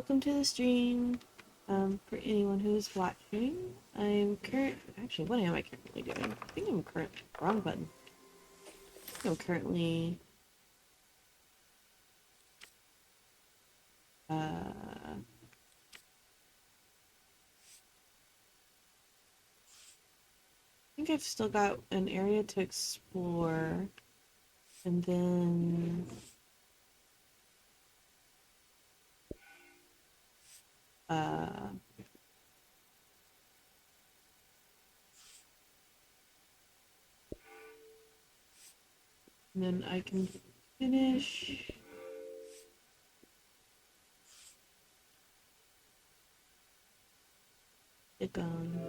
welcome to the stream. For anyone who's watching, actually, what am I currently doing? I think wrong button. I'm currently, I think I've still got an area to explore, and uh, then I can finish. It gone.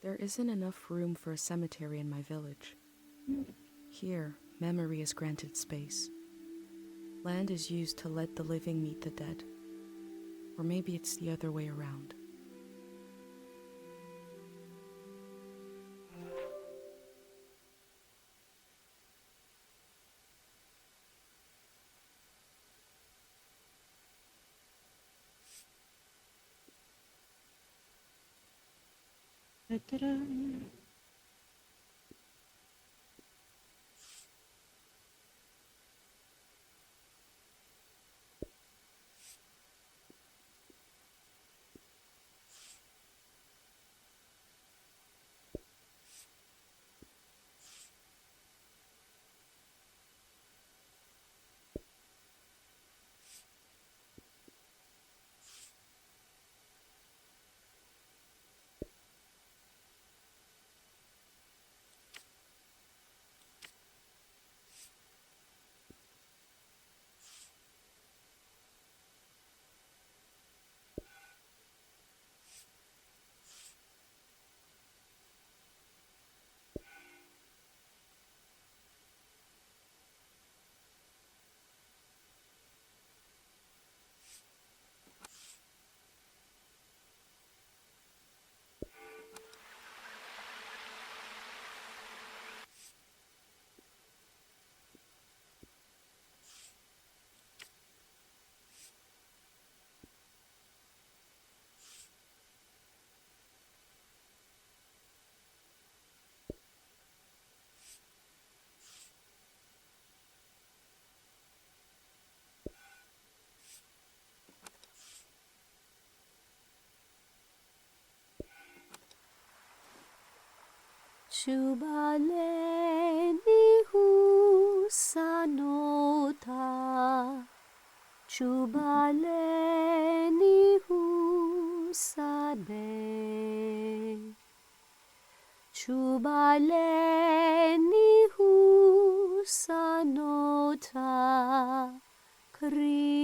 There isn't enough room for a cemetery in my village. Here, memory is granted space. Land is used to let the living meet the dead. Or maybe it's the other way around. Da-da-da. Chubaleni husanota, Chubaleni husade, Chubaleni husanota, Krimosanahi.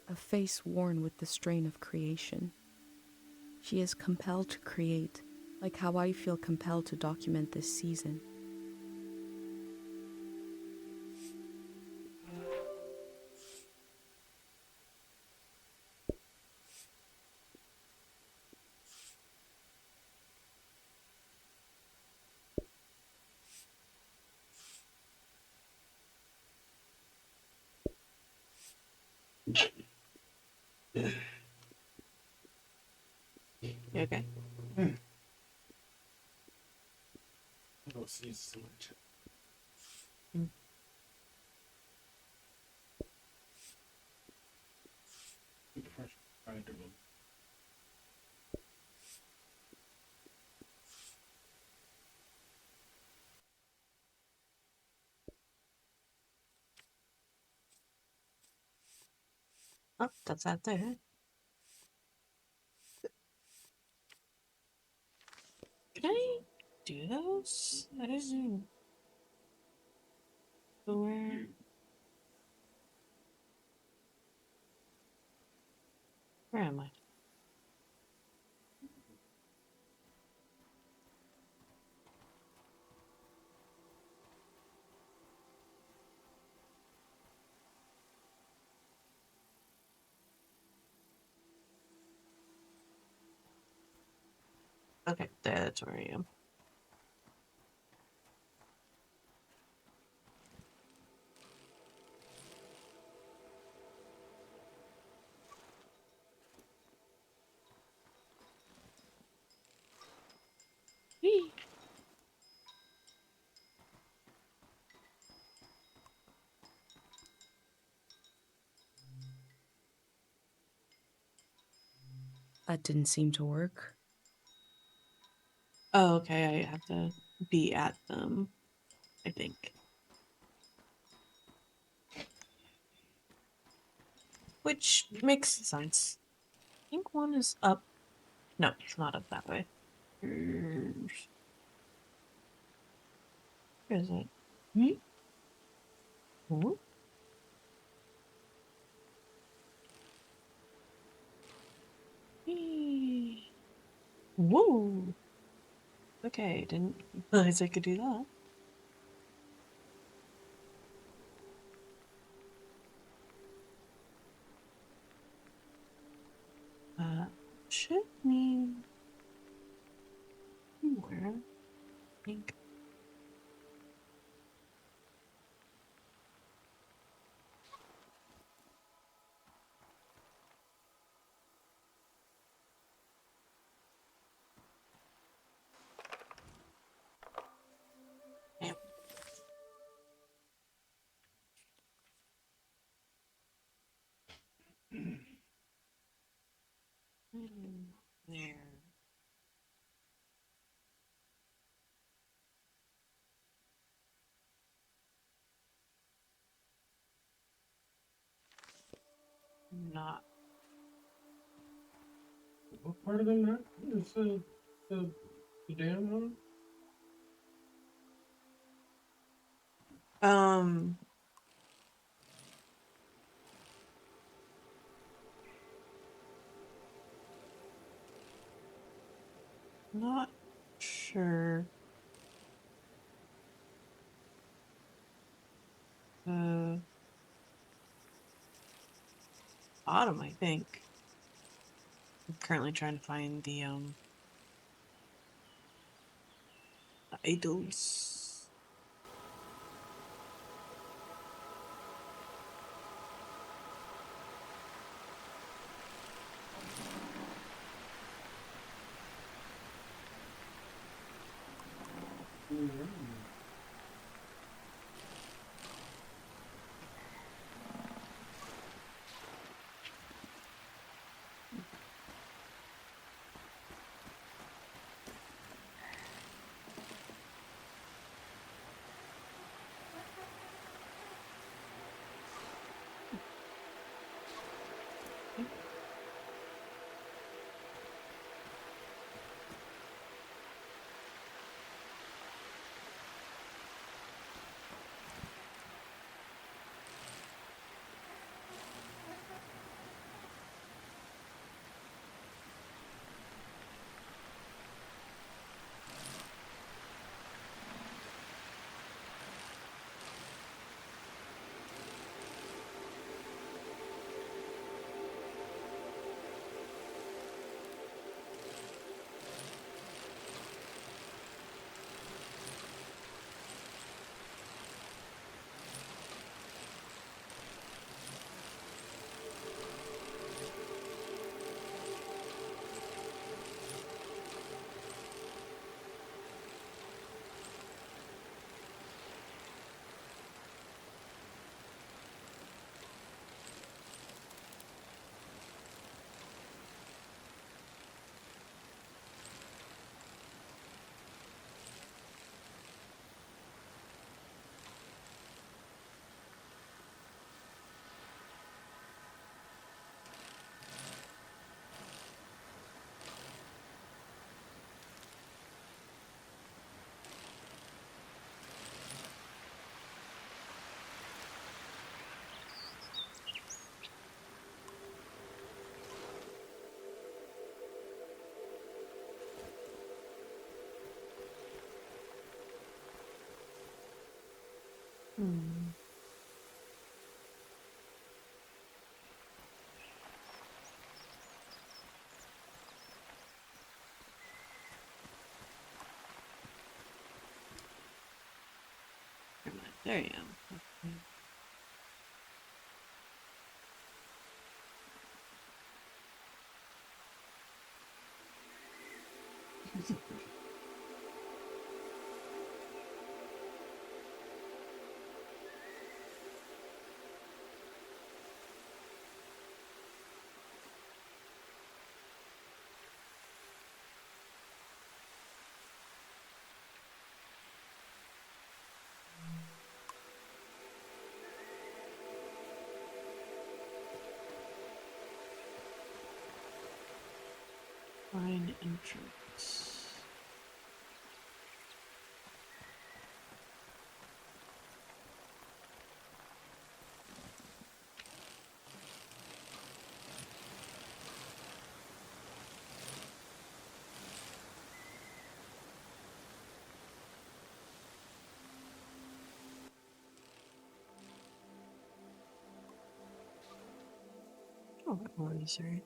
A face worn with the strain of creation. She is compelled to create, like how I feel compelled to document this season. Okay. I don't see so much. Oh, that's out there. Can I do those? I didn't. Where am I? Okay, that's where I am. Whee! That didn't seem to work. Oh, okay, I have to be at them, I think. Which makes sense. I think one is up. No, it's not up that way. Where is it? Hmm? Ooh. Whee! Whoa! Okay, didn't realize I could do that. Should mean where? I think. Damn. There. Not. What part of the map is the dam on? Um. Not sure. Uh. Bottom, I think. I'm currently trying to find the idols. Hmm. Never mind. There I am. Okay. Find entrance. Oh, I'm already sorry.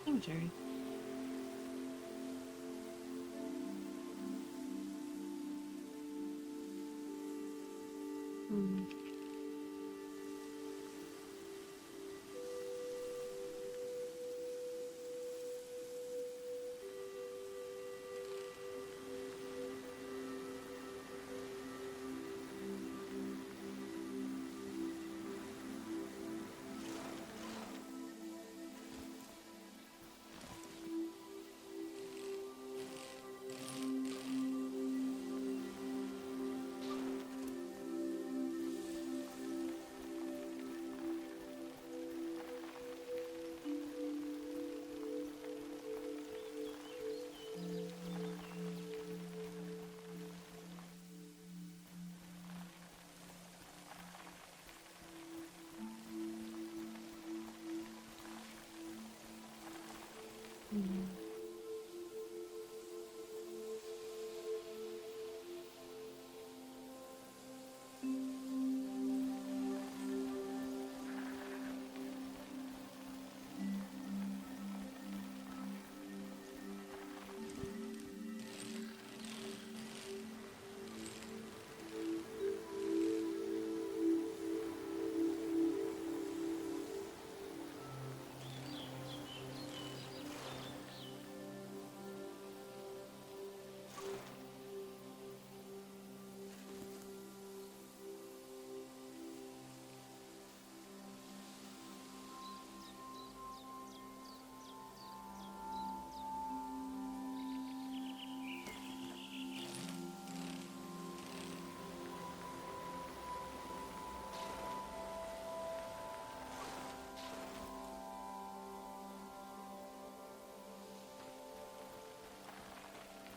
Cemetery. Hmm.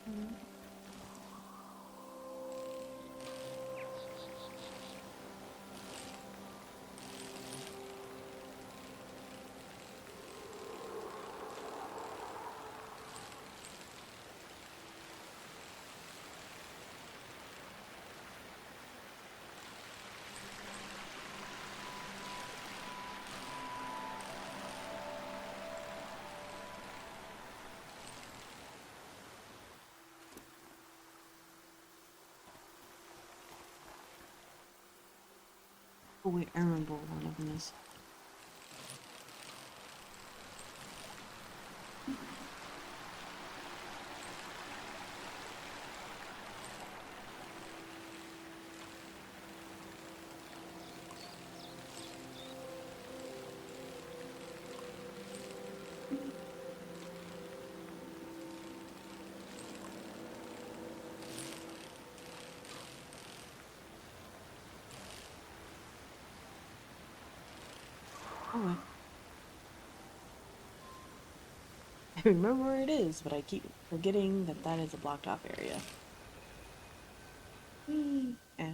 Hmm. Oh wait, I remember what one of them is. Oh, I remember where it is, but I keep forgetting that that is a blocked off area. Yeah.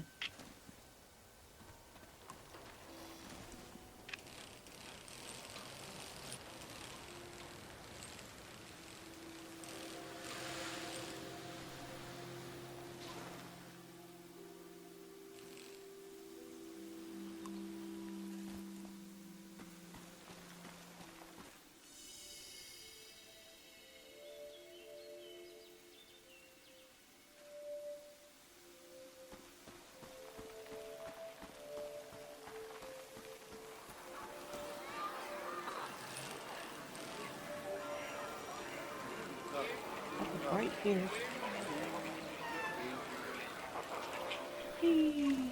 That was right here. Whee!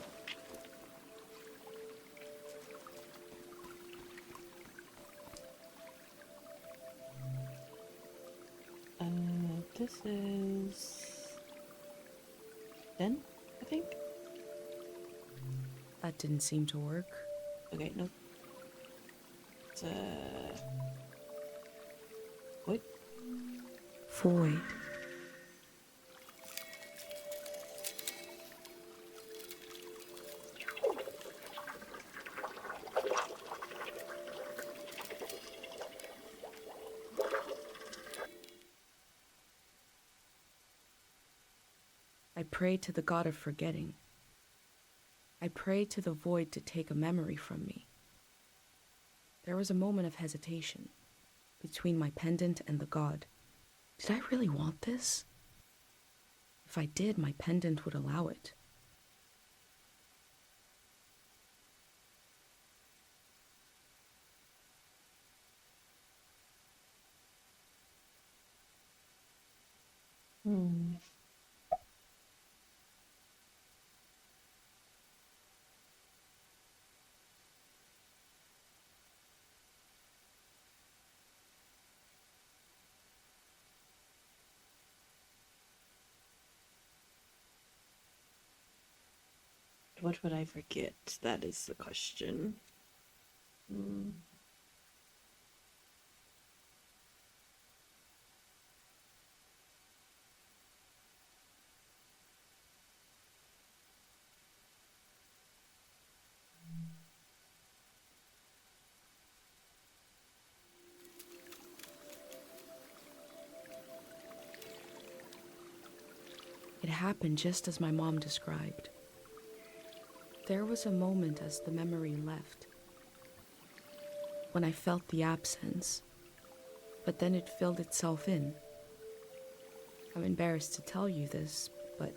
This is 10, I think. That didn't seem to work. Okay, no. It's what? Void. I prayed to the god of forgetting. I prayed to the void to take a memory from me. There was a moment of hesitation between my pendant and the god. Did I really want this? If I did, my pendant would allow it. Hmm. What would I forget? That is the question. Hmm. It happened just as my mom described. There was a moment as the memory left, when I felt the absence, but then it filled itself in. I'm embarrassed to tell you this, but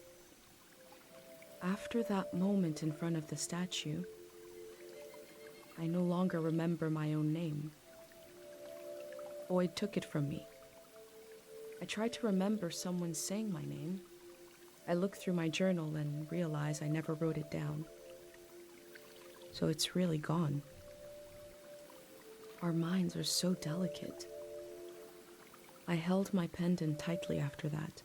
after that moment in front of the statue, I no longer remember my own name. Void took it from me. I tried to remember someone saying my name. I looked through my journal and realized I never wrote it down. So it's really gone. Our minds are so delicate. I held my pendant tightly after that.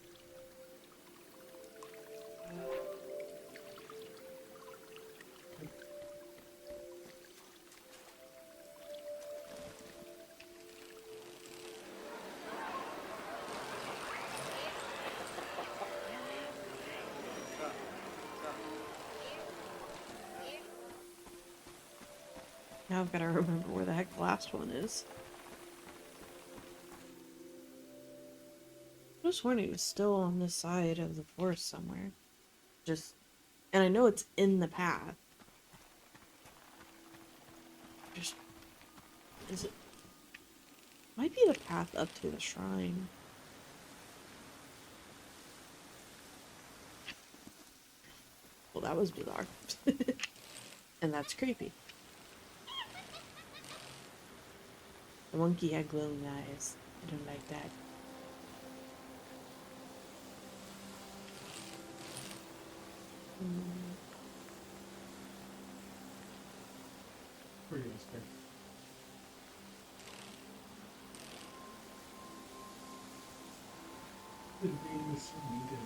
Now I've got to remember where the heck the last one is. I was sworn it was still on this side of the forest somewhere. And I know it's in the path. Is it? Might be the path up to the shrine. Well, that was bizarre. And that's creepy. The monkey had glowing eyes. I don't like that. Pretty nice there. The name is so neat and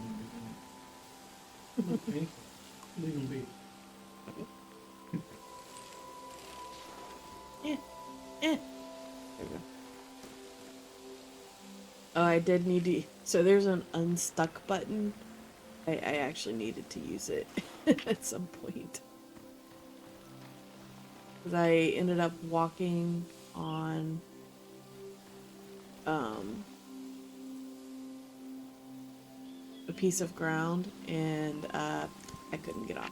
everything. Look painful. Leave him be. Yeah, There we go. Oh, I did need to. So there's an unstuck button. I actually needed to use it at some point. Because I ended up walking on a piece of ground and I couldn't get off.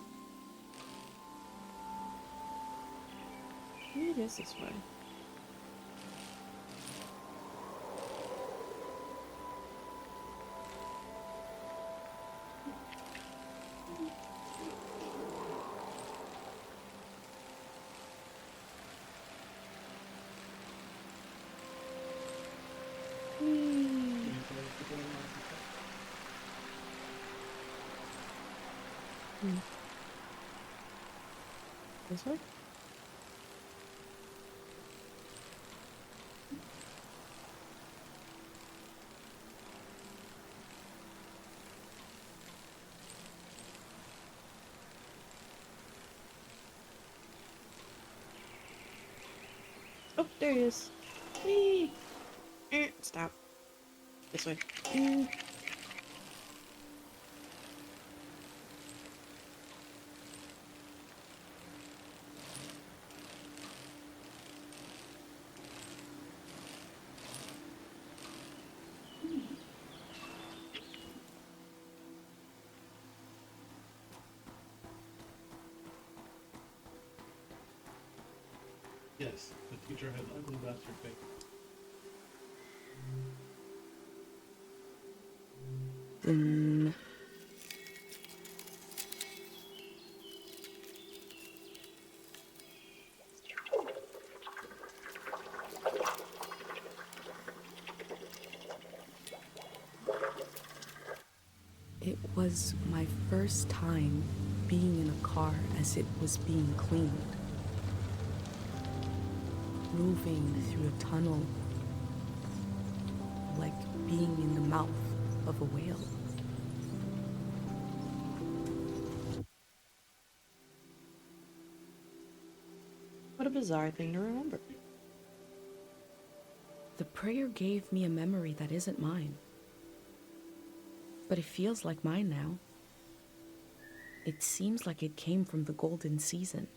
Maybe it is this way. This way? Oh, there he is. Whee! Stop. This way. Yes, the teacher had ugly bastard face. Mm. It was my first time being in a car as it was being cleaned. Moving through a tunnel, like being in the mouth of a whale. What a bizarre thing to remember. The prayer gave me a memory that isn't mine. But it feels like mine now. It seems like it came from the golden season.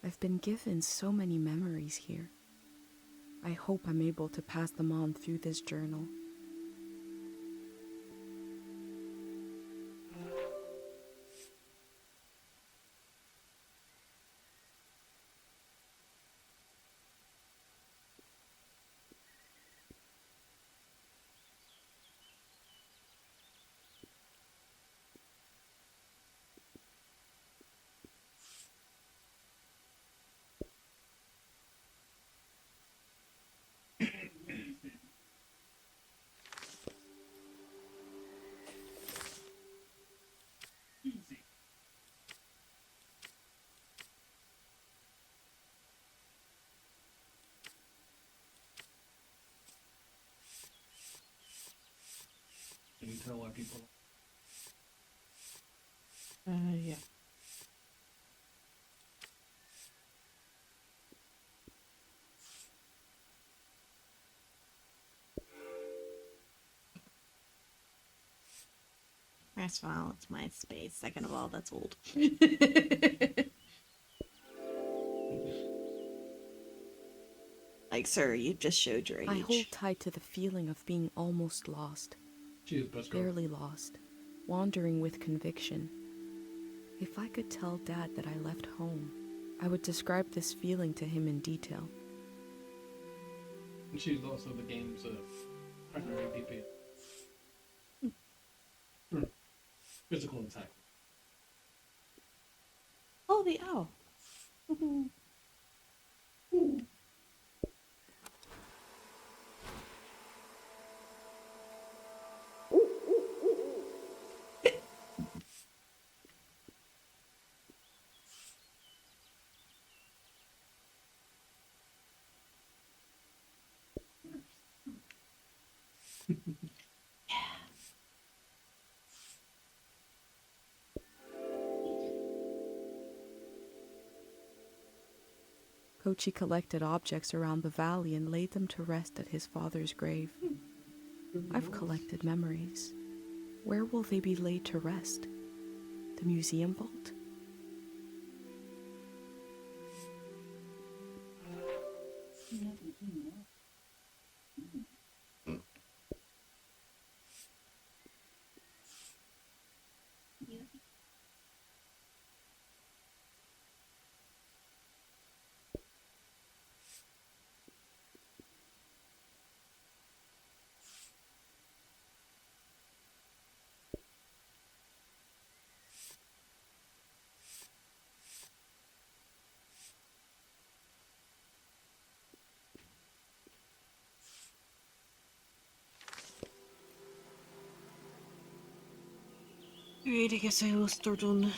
I've been given so many memories here. I hope I'm able to pass them on through this journal. Can you tell why people? Yeah. First of all, it's MySpace. Second of all, that's old. Like, sir, you just showed your age. I hold tight to the feeling of being almost lost, She is best girl. barely lost, wandering with conviction. If I could tell Dad that I left home, I would describe this feeling to him in detail. And she's also the game's primary DP. Physical attack. Oh, the owl. Kochi collected objects around the valley and laid them to rest at his father's grave. I've collected memories. Where will they be laid to rest? The museum vault? Alright, I guess I will start on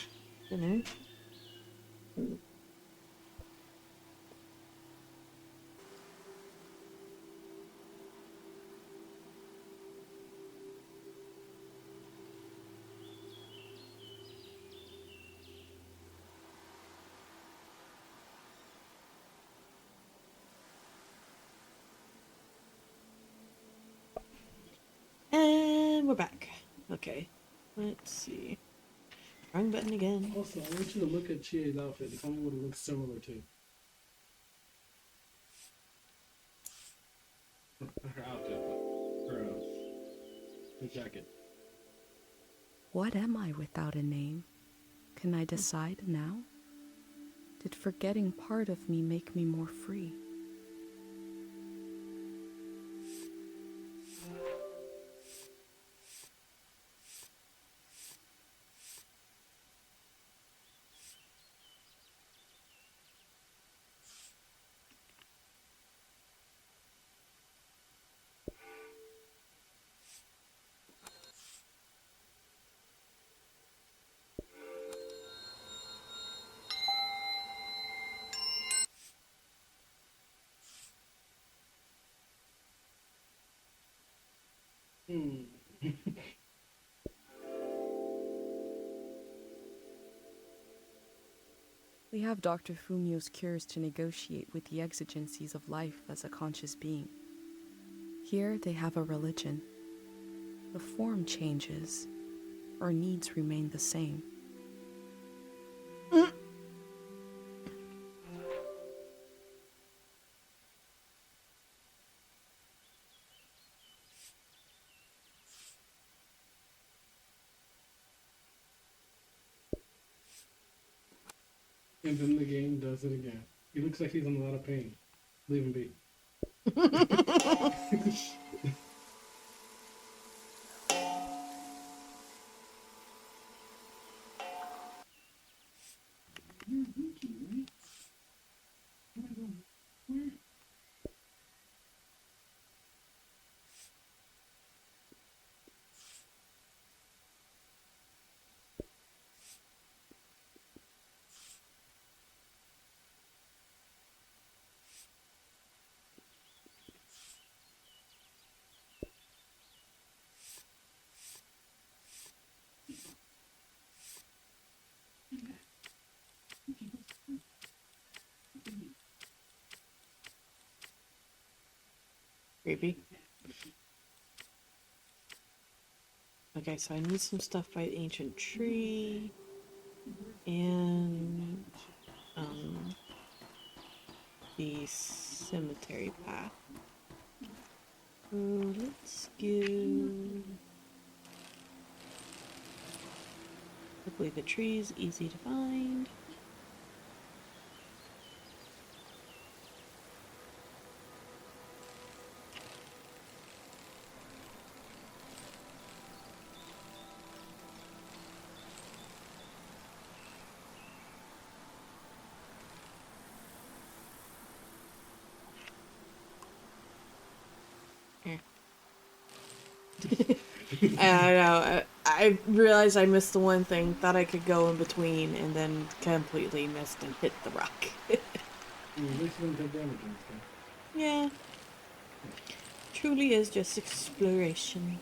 dinner. And we're back. Okay. Let's see. Wrong button again. Also, I want you to look at Chie's outfit and tell me what it looks similar to. Not her outfit, but her jacket. What am I without a name? Can I decide now? Did forgetting part of me make me more free? We have Dr. Fumio's cures to negotiate with the exigencies of life as a conscious being. Here they have a religion. The form changes, our needs remain the same. And then the game does it again. He looks like he's in a lot of pain. Leave him be. Creepy. Okay, so I need some stuff by the ancient tree. And the cemetery path. So let's go. Hopefully the tree is easy to find. I don't know. I realized I missed the one thing. Thought I could go in between, and then completely missed and hit the rock. At least you didn't take damage and stuff. Yeah. Truly is just exploration.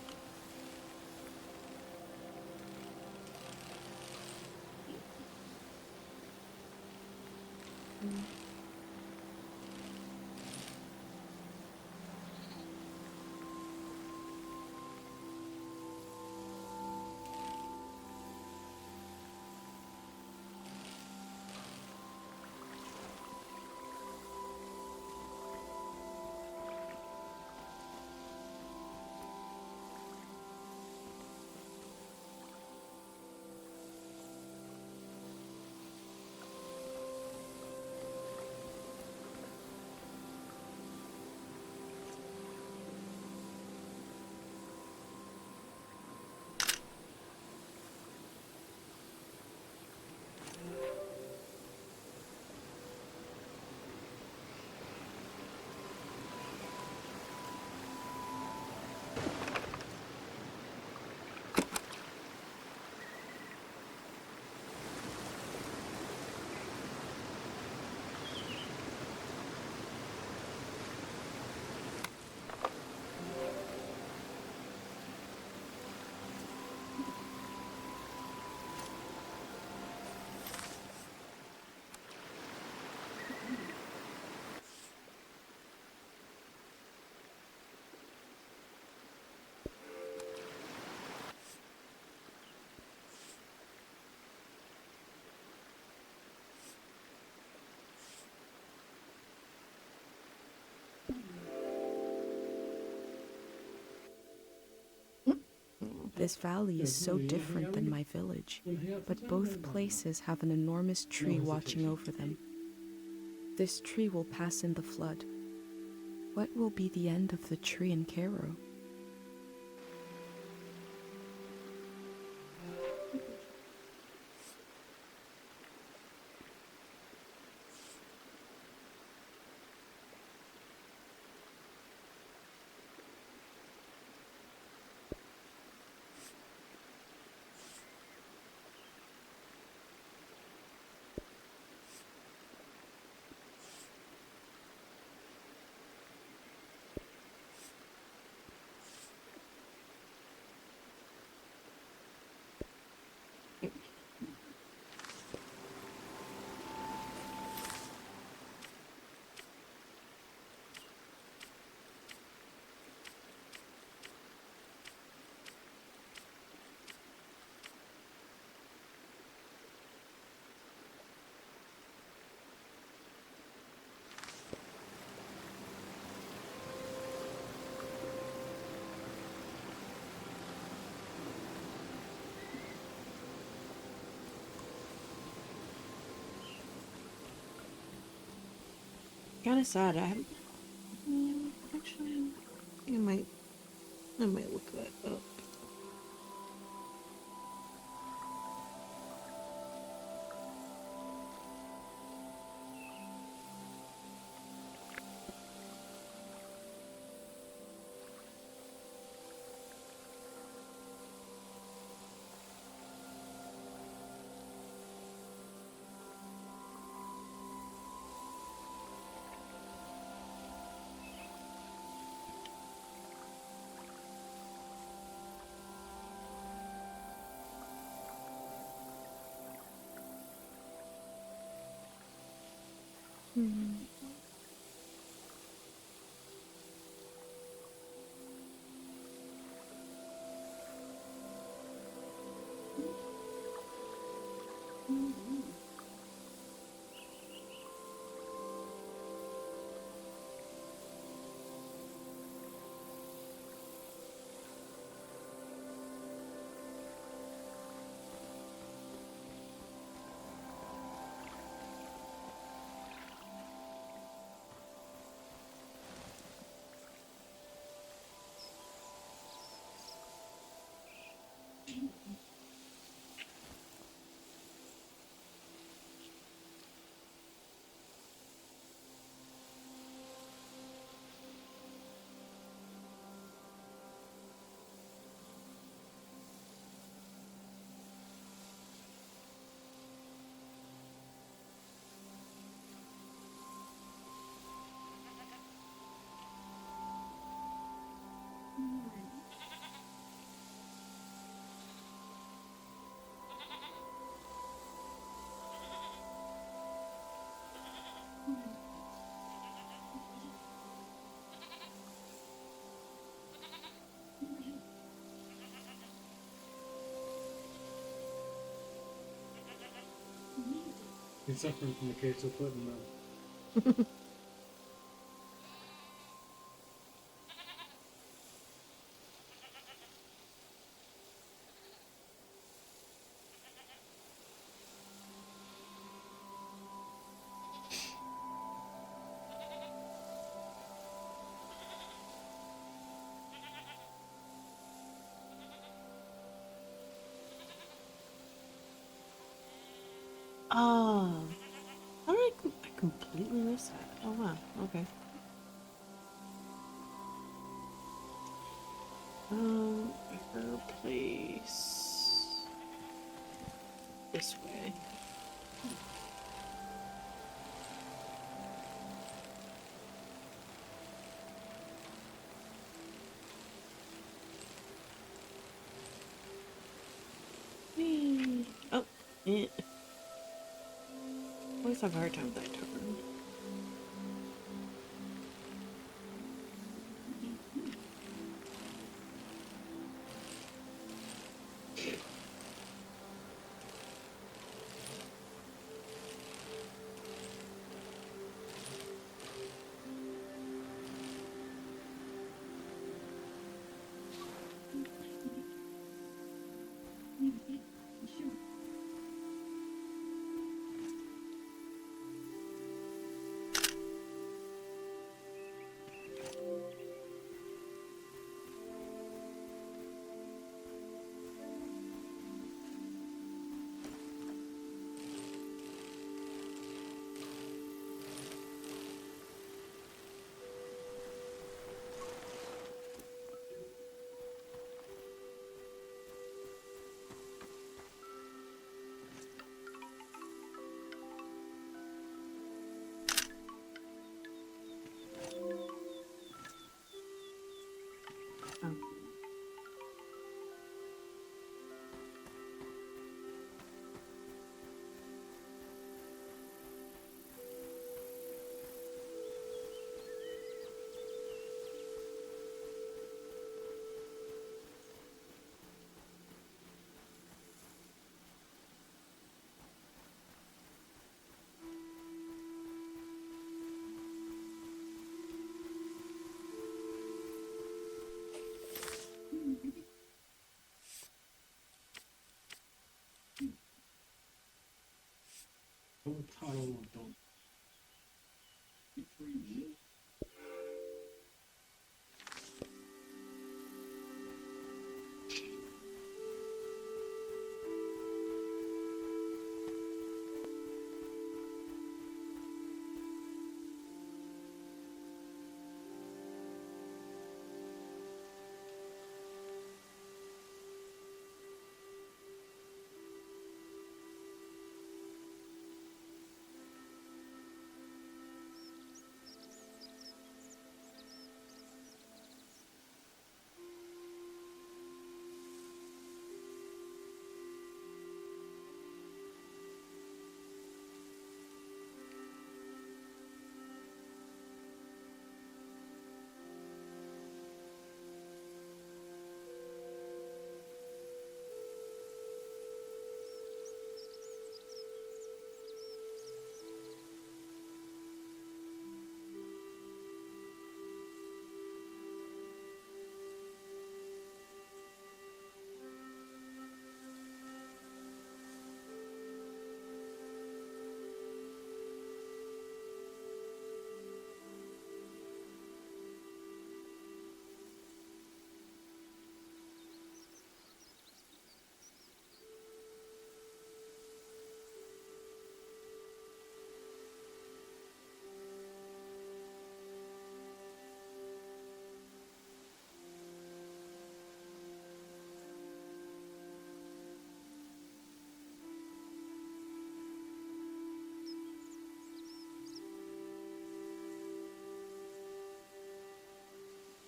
This valley is so different than my village, but both places have an enormous tree watching over them. This tree will pass in the flood. What will be the end of the tree in Cairo? Kind of sad. I haven't. Actually, I think I might look that up. He's suffering from a case of foot and mouth. Oh, how did I completely miss that? Oh wow. Okay. Her place this way. Whee! Oh, yeah. Always have a hard time with that turn. Hotel don't.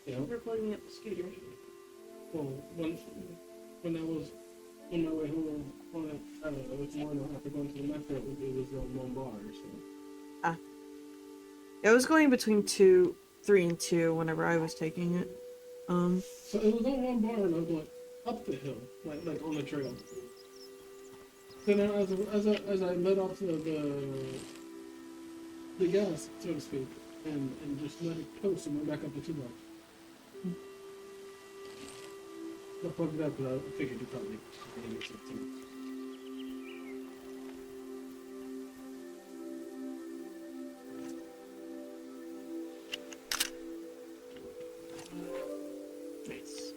Yeah. We're plugging up the scooter. Well, when I was on my way home it was morning after going to the metro, it was one bar. So It was going between 3 and 2 whenever I was taking it. so it was on one bar, and I was going up the hill, like on the trail. So then as I let off the gas, so to speak, and just let it coast and went back up the 2 bar. I plugged it up because I figured it probably make sense to me. Nice.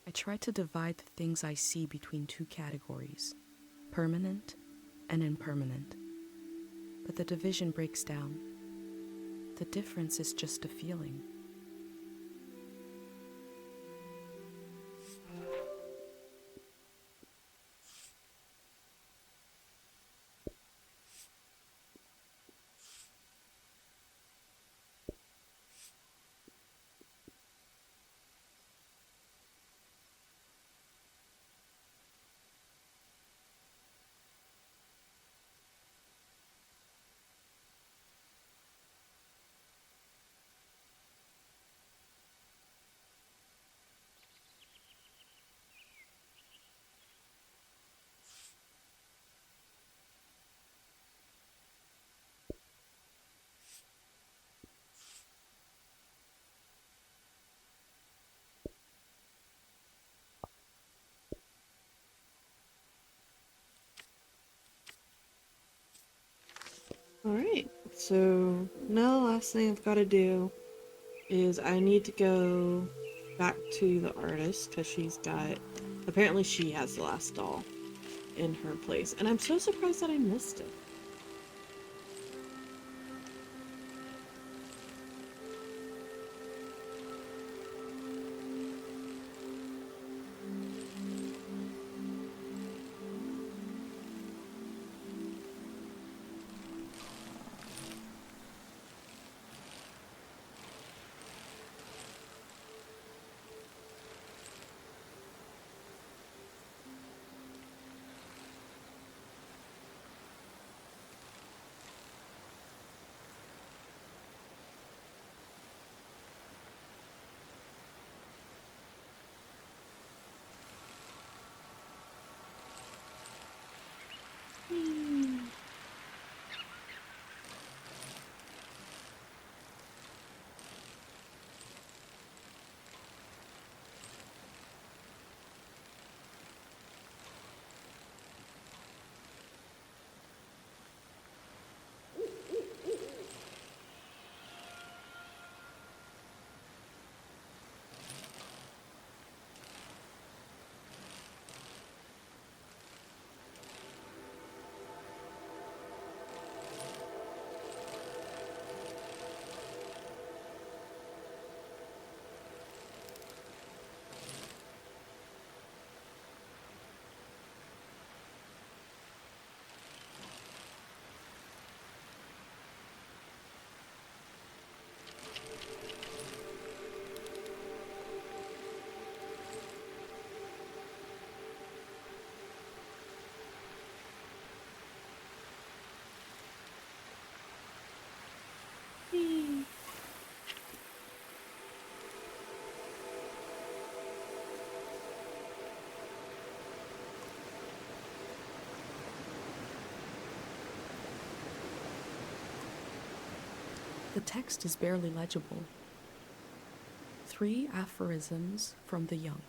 I try to divide the things I see between 2 categories, permanent and impermanent. But the division breaks down. The difference is just a feeling. Alright, so now the last thing I've got to do is I need to go back to the artist because apparently she has the last doll in her place. And I'm so surprised that I missed it. text is barely legible. 3 aphorisms from the young.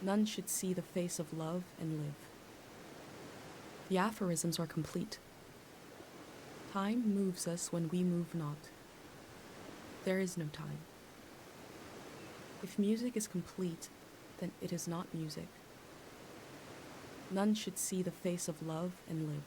None should see the face of love and live. The aphorisms are complete. Time moves us when we move not. There is no time. If music is complete, then it is not music. None should see the face of love and live.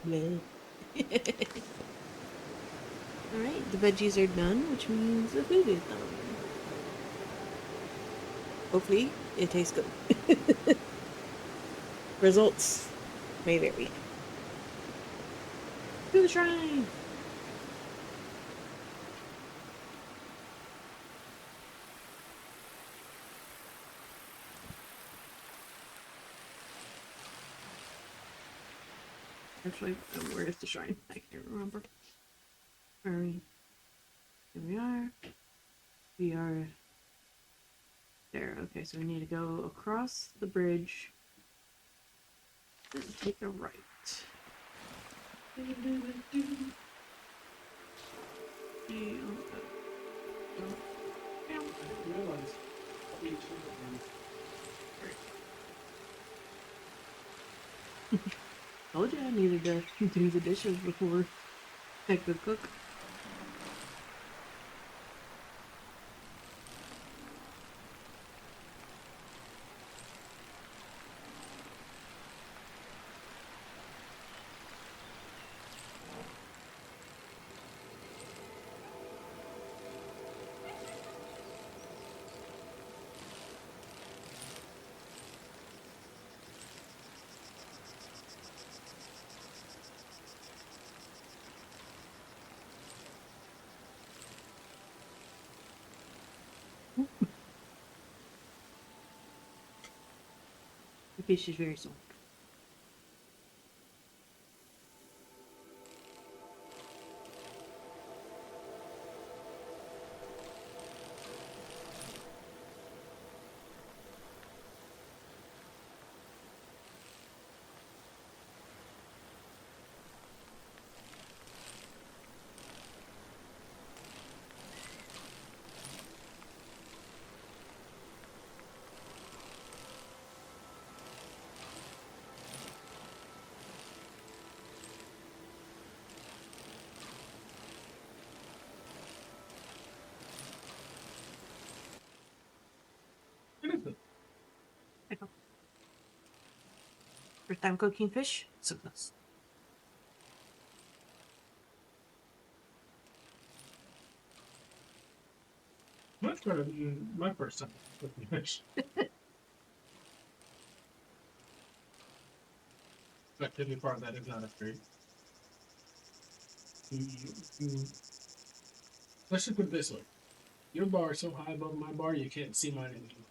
Bleh. Alright, the veggies are done, which means the food is done. Hopefully, it tastes good. Results may vary. To the shrine! Actually, where is the shrine? I can't remember. Where are we? Here we are. We are there. Okay, so we need to go across the bridge and take a right. I realized each of Told you I needed to do the dishes before I could cook. The fish is very soft. First time cooking fish? Success. much better than my first time cooking fish. That kidney part that is not as great. Let's just put it this way. Your bar is so high above my bar, you can't see mine anymore.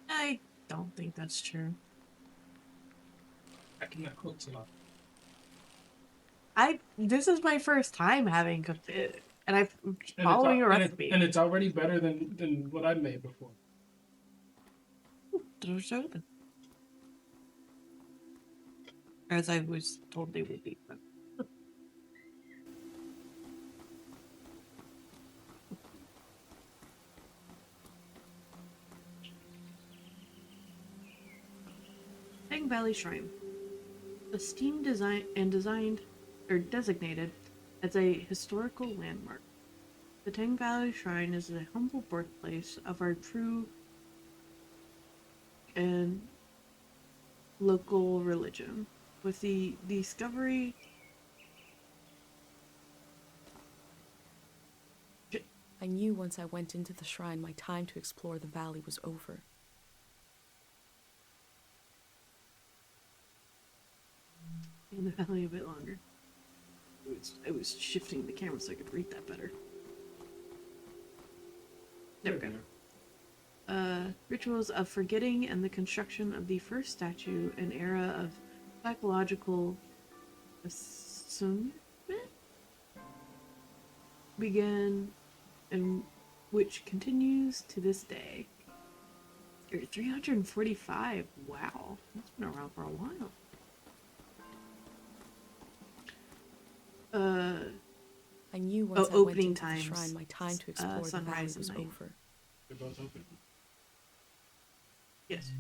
I don't think that's true. I cannot cook so much. This is my first time having cooked it, and I'm And following a and recipe. and it's already better than what I made before. Doors are open. As I was told they would be. But... Tang Valley Shrine. Esteemed designed or designated as a historical landmark. The Tang Valley Shrine is the humble birthplace of our true and local religion. With the discovery I knew once I went into the shrine my time to explore the valley was over. in the valley a bit longer. I was shifting the camera so I could read that better. There we go. rituals of forgetting and the construction of the first statue, an era of psychological assumption began and which continues to this day. 345. Wow, that's been around for a while. I knew once I went opening into the times, shrine, my time to explore the valley sunrise was and night. over. They're both open. Yes.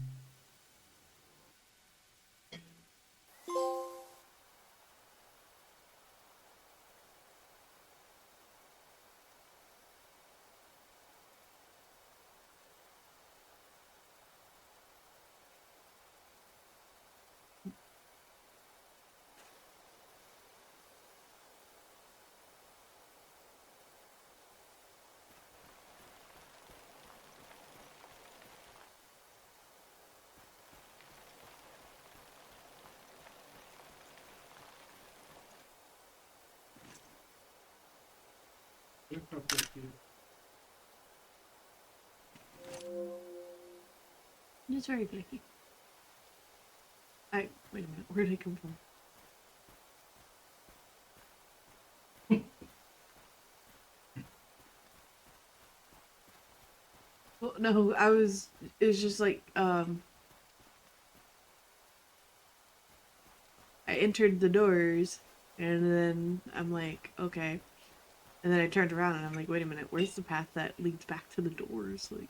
They're probably cute. It's very flaky. Wait a minute, where did I come from? Well, no, it's just like, I entered the doors, and then I'm like, okay. And then I turned around and I'm like, wait a minute, where's the path that leads back to the doors? Like,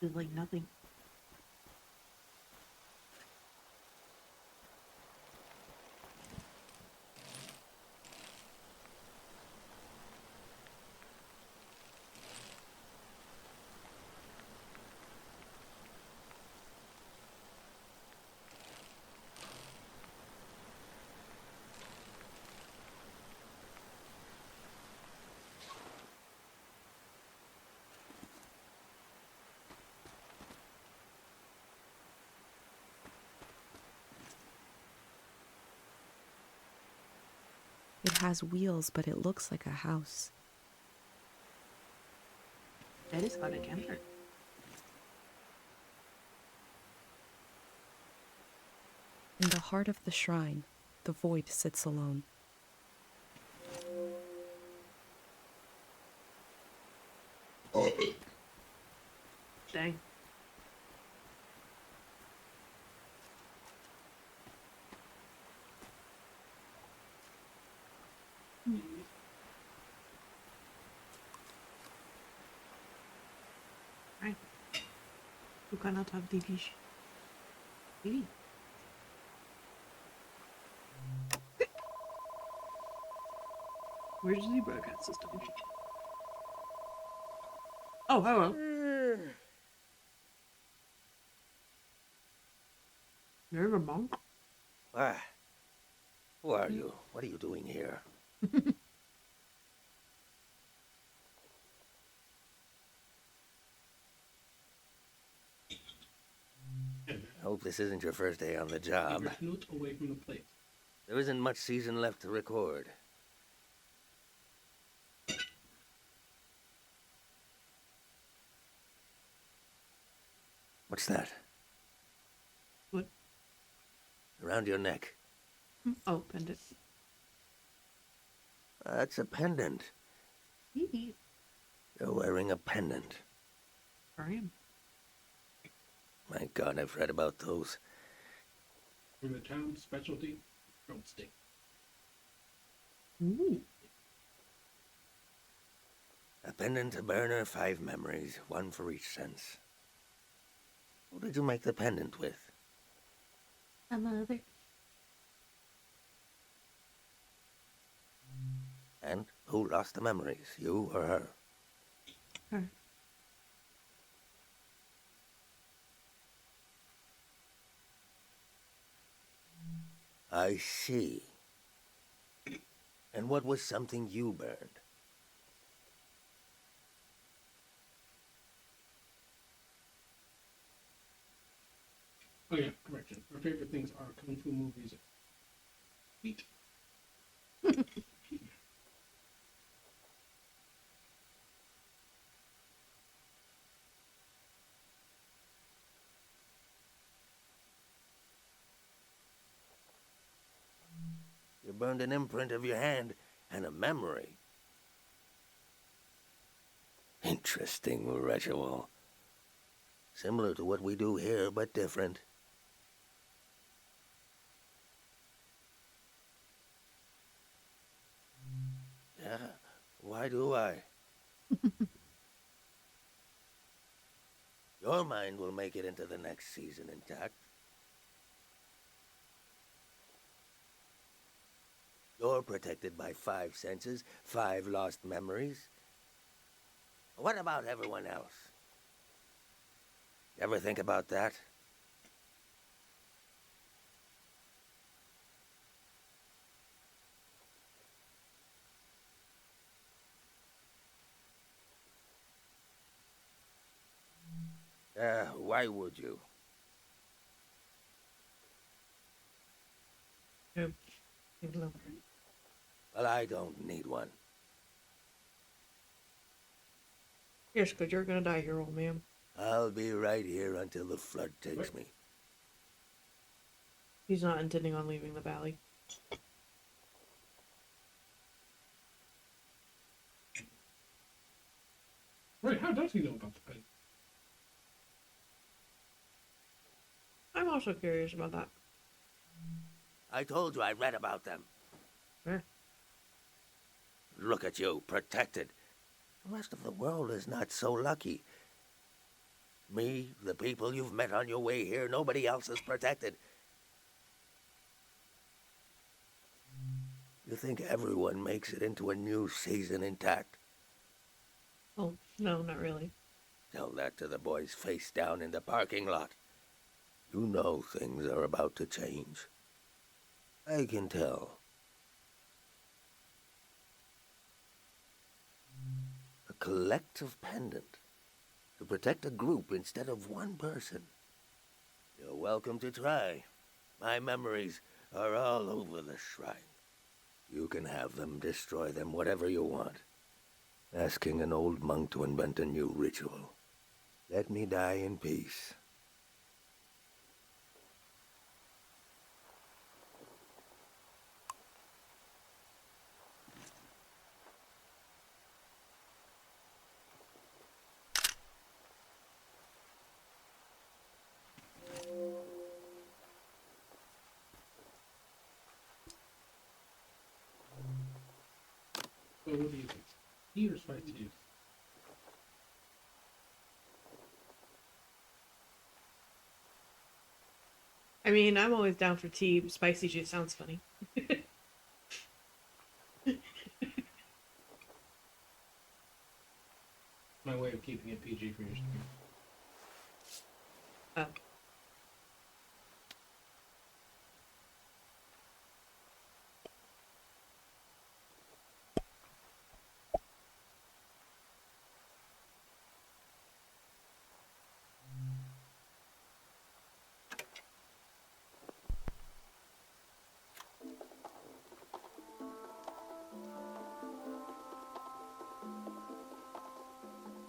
there's like nothing. It has wheels, but it looks like a house. That is how they enter. In the heart of the shrine, the void sits alone. Dang. Right. You cannot have the fish. Maybe. Where's the broadcast system? Oh, hello. You're a monk? Why? Who are you? What are you doing here? I hope this isn't your first day on the Keep job. your snoot away from the plate. There isn't much season left to record. What's that? What? Around your neck. Oh, pendant. That's a pendant. Hee. You're wearing a pendant. I am. My God, I've read about those. From the town's specialty, drumstick. Ooh. A pendant, a burner, 5 memories, 1 for each sense. Who did you make the pendant with? A mother. And who lost the memories, you or her? Her. I see. And what was something you burned? Oh yeah, correction. Our favorite things are kung fu movies. Feet. burned an imprint of your hand and a memory. Interesting ritual. Similar to what we do here, but different. Yeah, why do I? Your mind will make it into the next season intact. You're protected by 5 senses, 5 lost memories. What about everyone else? You ever think about that? Why would you? Yep. Good luck. Well, I don't need one. Yes, because you're gonna die here, old man. I'll be right here until the flood takes me. He's not intending on leaving the valley. Right, how does he know about the pen? I'm also curious about that. I told you I read about them. Eh. Look at you, protected. The rest of the world is not so lucky. Me, the people you've met on your way here, nobody else is protected. You think everyone makes it into a new season intact? Oh, no, not really. Tell that to the boys face down in the parking lot. You know things are about to change. I can tell. A collective pendant to protect a group instead of one person. You're welcome to try. My memories are all over the shrine. You can have them, destroy them, whatever you want. Asking an old monk to invent a new ritual. Let me die in peace. So what do you think? He or spicy juice? I mean, I'm always down for tea. Spicy juice sounds funny. My way of keeping it PG for your stream. Oh.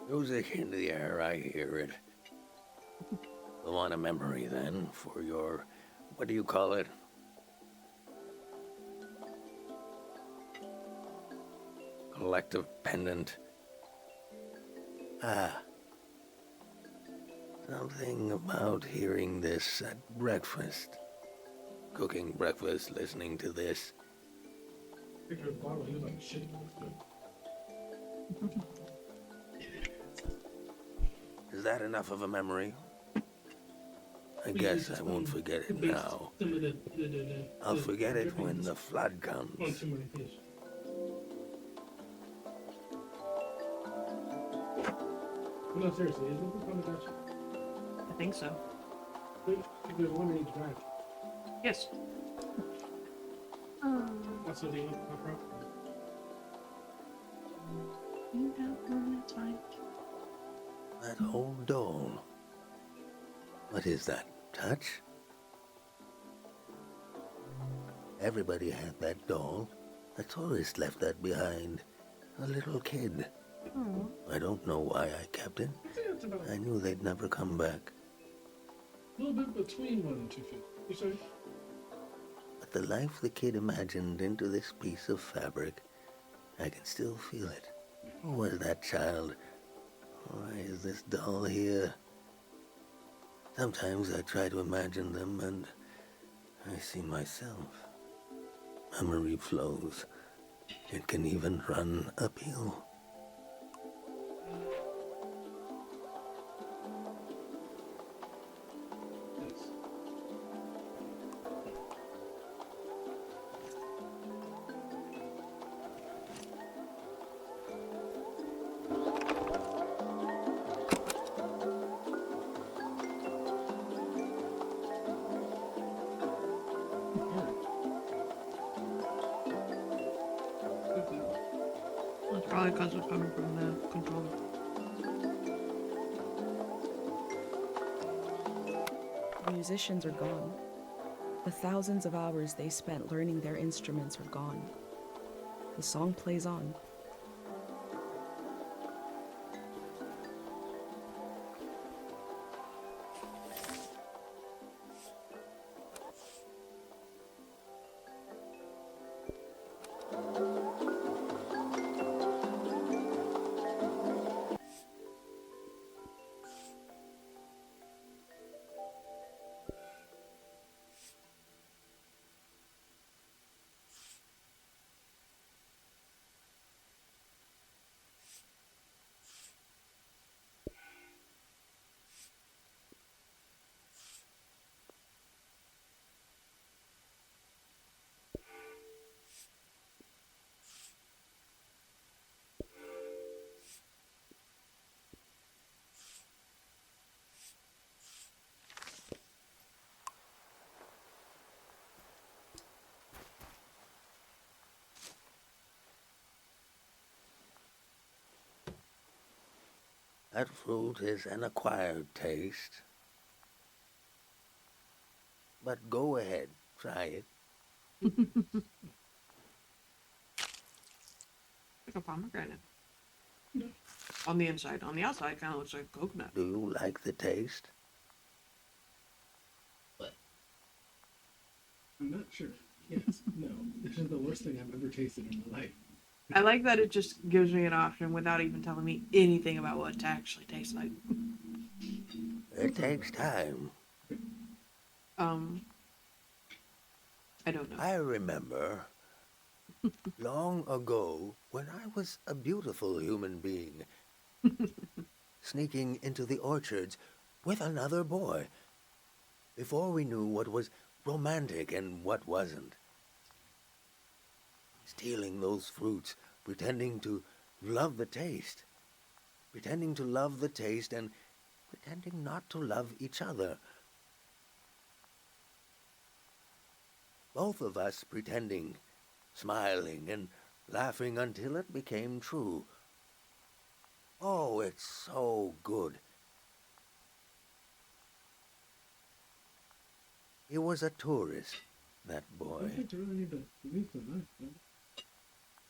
Music in the air, I hear it. You want a memory, then, for your... what do you call it? Collective pendant. Ah. Something about hearing this at breakfast. Cooking breakfast, listening to this. Picture of the bottle, he was like, shit. Is that enough of a memory? I guess I won't forget it now. I'll forget it when the flood One comes. too many fish. No, seriously, is this on the Dutch? I think so. There's one in each bag. Yes. Also, the upper. You got one, that's fine. That old doll. What is that? Touch? Everybody had that doll. A tourist left that behind. A little kid. Oh. I don't know why I kept it. I think it's about I knew they'd never come back. a little bit between 1 and 2 feet. You say? A brought the life the kid imagined into this piece of fabric. I can still feel it. Who was that child? Why is this doll here? Sometimes I try to imagine them and I see myself. Memory flows. It can even run uphill. Yes. Good job. That's probably because it's coming from the controller. The musicians are gone. The thousands of hours they spent learning their instruments are gone. The song plays on. That fruit is an acquired taste. But go ahead, try it. Like a pomegranate. On the inside. On the outside, kind of looks like coconut. Do you like the taste? I'm not sure. Yes. No. This is the worst thing I've ever tasted in my life. I like that it just gives me an option without even telling me anything about what it actually tastes like. It takes time. I don't know. I remember long ago when I was a beautiful human being sneaking into the orchards with another boy before we knew what was romantic and what wasn't. Stealing those fruits, pretending to love the taste. Pretending to love the taste and pretending not to love each other. Both of us pretending, smiling and laughing until it became true. Oh, it's so good. He was a tourist, that I boy. don't think you really need to leave the knife, man.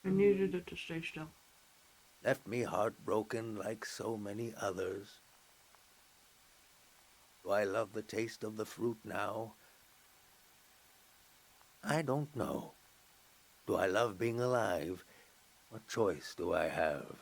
I needed it to stay still. Left me heartbroken like so many others. Do I love the taste of the fruit now? I don't know. Do I love being alive? What choice do I have?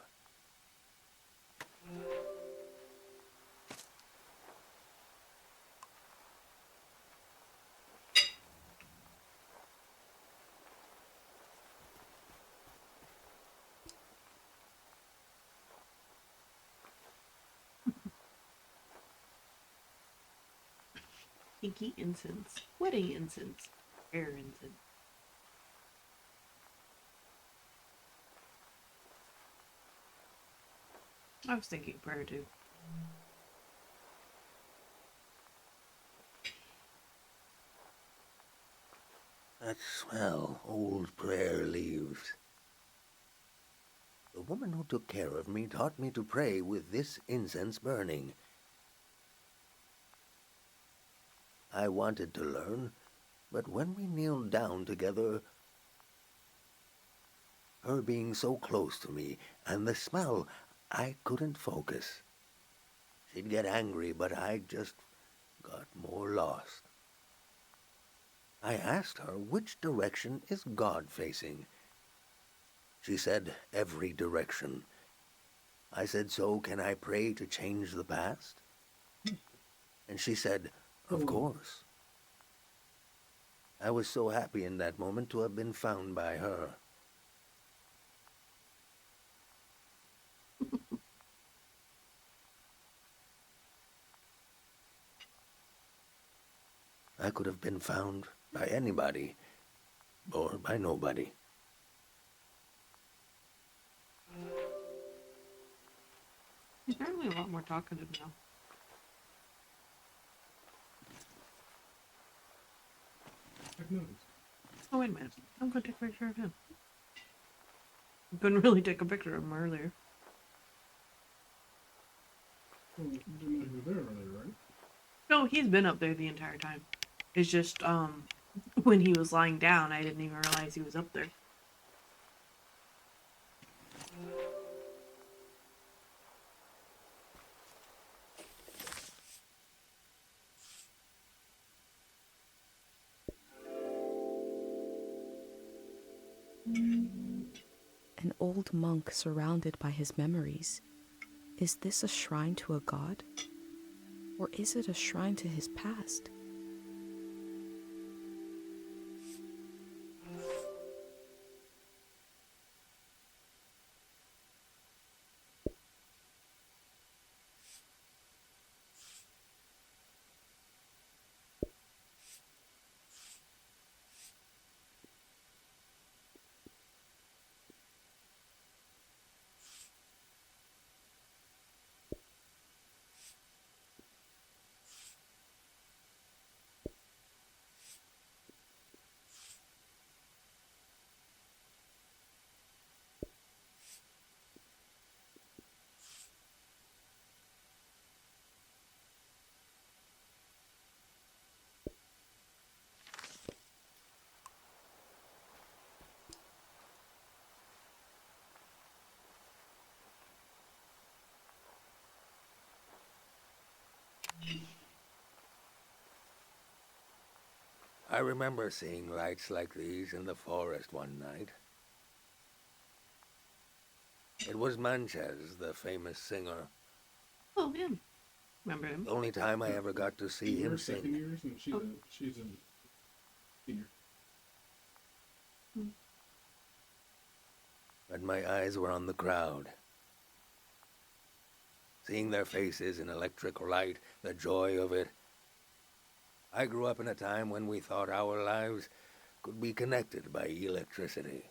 Pinky incense. Wedding incense. Prayer incense. I was thinking prayer too. That smell, old prayer leaves. The woman who took care of me taught me to pray with this incense burning. I wanted to learn, but when we kneeled down together, her being so close to me and the smell, I couldn't focus. She'd get angry, but I just got more lost. I asked her which direction is God facing. She said every direction. I said, so can I pray to change the past? And she said, of course. I was so happy in that moment to have been found by her. I could have been found by anybody, or by nobody. He's apparently a lot more talkative now. I've noticed. Oh, wait a minute. I'm gonna take a picture of him. I couldn't really take a picture of him earlier. Well, you didn't know he was there earlier, right? No, he's been up there the entire time. It's just, when he was lying down, I didn't even realize he was up there. An old monk surrounded by his memories. Is this a shrine to a god? Or is it a shrine to his past? I remember seeing lights like these in the forest one night. It was Manches, the famous singer. Oh, him. Remember him? The only time I ever got to see We're him second sing. years, and she's a senior. But my eyes were on the crowd. Seeing their faces in electric light, the joy of it. I grew up in a time when we thought our lives could be connected by electricity.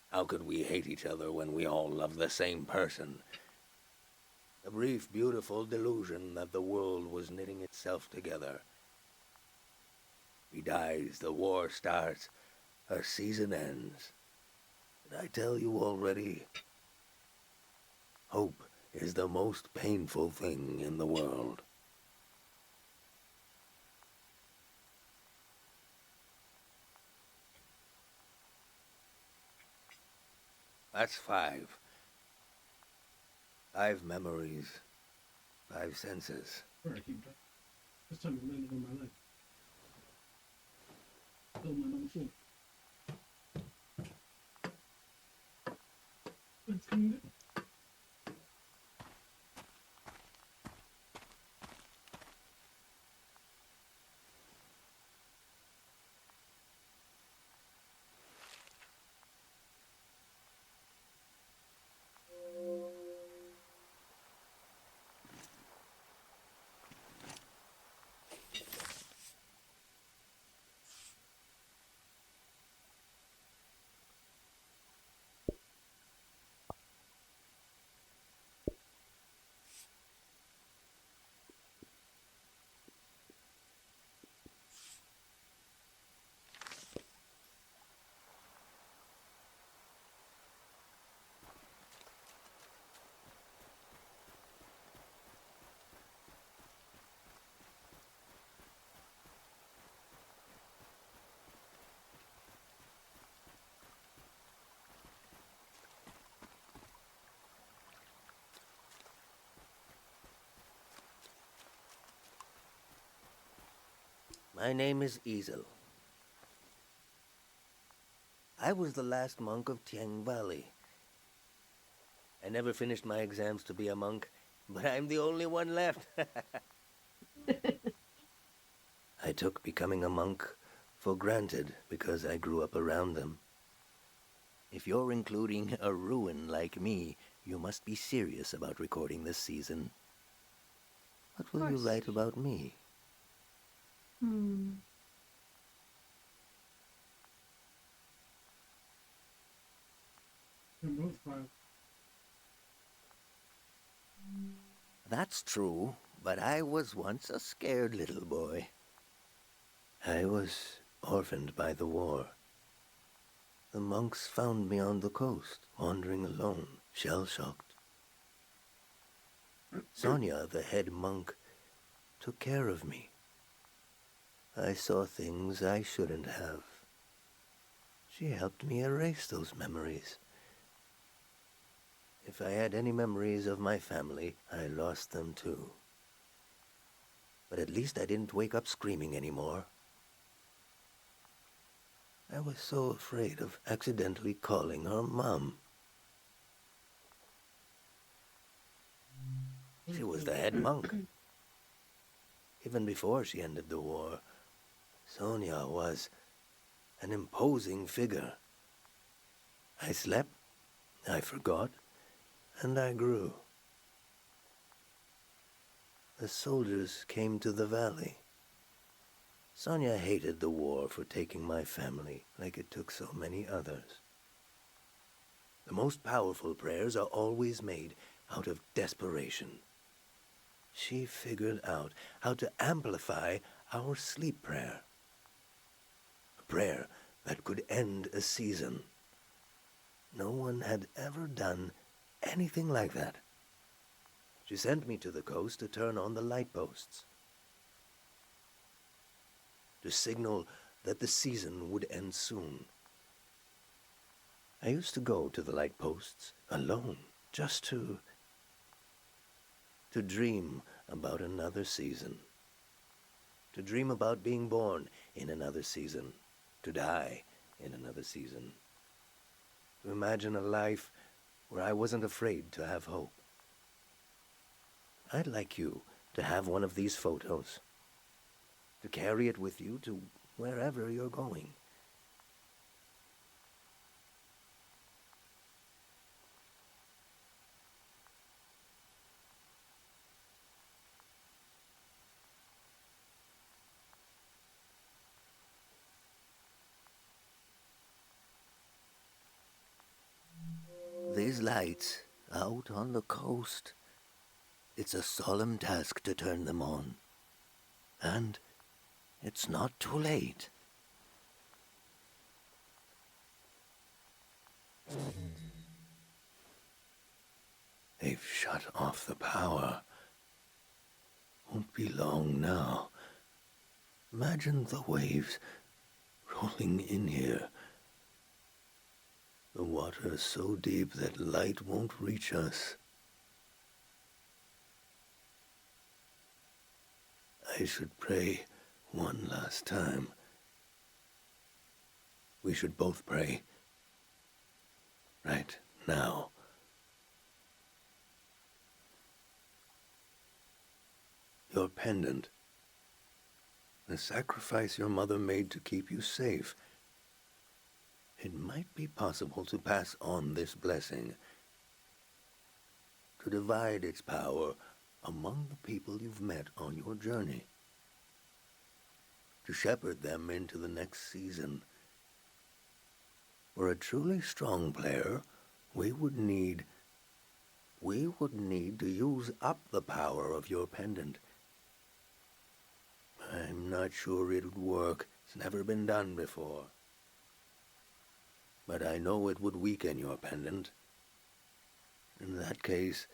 How could we hate each other when we all love the same person? A brief, beautiful delusion that the world was knitting itself together. He dies, the war starts, her season ends. Did I tell you already? Hope is the most painful thing in the world. That's 5. 5 memories, 5 senses. Where I keep track. This time you landed on my leg. Still my number 4. It's coming down. My name is Easel. I was the last monk of Tiang Valley. I never finished my exams to be a monk, but I'm the only one left. I took becoming a monk for granted because I grew up around them. If you're including a ruin like me, you must be serious about recording this season. What will you course. write about me? They're both fine. That's true, but I was once a scared little boy. I was orphaned by the war. The monks found me on the coast, wandering alone, shell-shocked. Sonia, the head monk, took care of me. I saw things I shouldn't have. She helped me erase those memories. If I had any memories of my family, I lost them too. But at least I didn't wake up screaming anymore. I was so afraid of accidentally calling her Mom. She was the head monk. Even before she ended the war, Sonia was an imposing figure. I slept, I forgot, and I grew. The soldiers came to the valley. Sonia hated the war for taking my family like it took so many others. The most powerful prayers are always made out of desperation. She figured out how to amplify our sleep prayer. A prayer that could end a season. No one had ever done anything like that. She sent me to the coast to turn on the light posts, to signal that the season would end soon. I used to go to the light posts alone, just to dream about another season. To dream about being born in another season, to die in another season. To imagine a life where I wasn't afraid to have hope. I'd like you to have one of these photos, to carry it with you to wherever you're going. These lights out on the coast, it's a solemn task to turn them on. And it's not too late. They've shut off the power. Won't be long now. Imagine the waves rolling in here. The water is so deep that light won't reach us. I should pray one last time. We should both pray. Right now. Your pendant. The sacrifice your mother made to keep you safe. It might be possible to pass on this blessing, to divide its power among the people you've met on your journey, to shepherd them into the next season. For a truly strong player, we would need to use up the power of your pendant. I'm not sure it would work. It's never been done before. But I know it would weaken your pendant. In that case,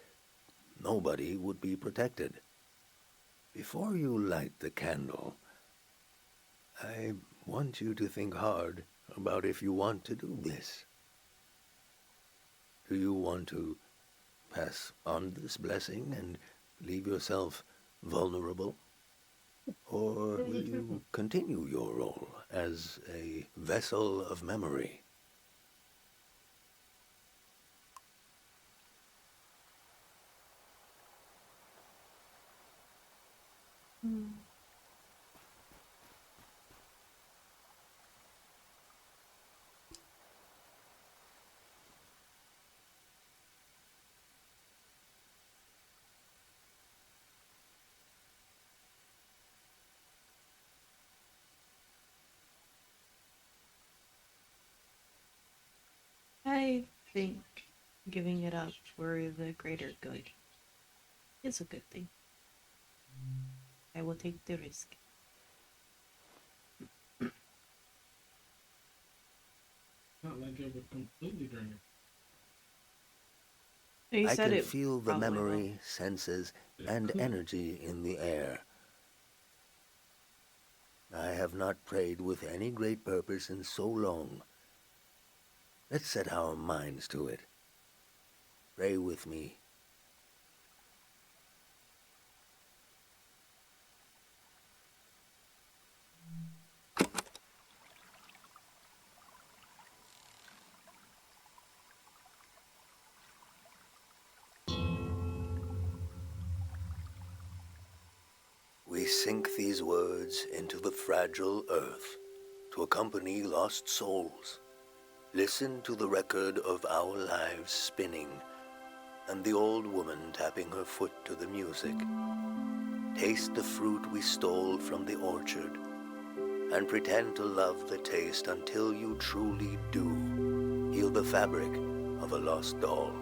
nobody would be protected. Before you light the candle, I want you to think hard about if you want to do this. Do you want to pass on this blessing and leave yourself vulnerable? Or will you continue your role as a vessel of memory? I think giving it up for the greater good is a good thing. I will take the risk. Not like it would completely drain You I said can it feel the probably will. memory, senses, it. and Cool. energy in the air. I have not prayed with any great purpose in so long. Let's set our minds to it. Pray with me. We sink these words into the fragile earth to accompany lost souls. Listen to the record of our lives spinning and the old woman tapping her foot to the music. Taste the fruit we stole from the orchard and pretend to love the taste until you truly do. Heal the fabric of a lost doll.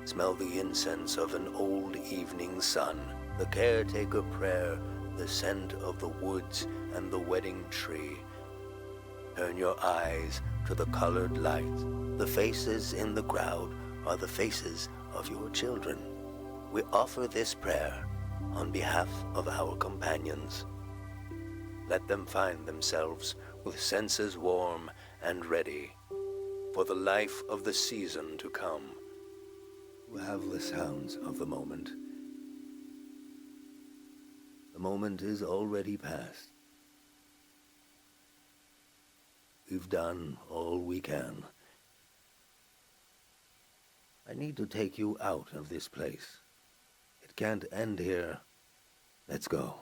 Smell the incense of an old evening sun, the caretaker prayer, the scent of the woods and the wedding tree. Turn your eyes to the colored lights. The faces in the crowd are the faces of your children. We offer this prayer on behalf of our companions. Let them find themselves with senses warm and ready for the life of the season to come. You have the sounds of the moment. The moment is already past. We've done all we can. I need to take you out of this place. It can't end here. Let's go.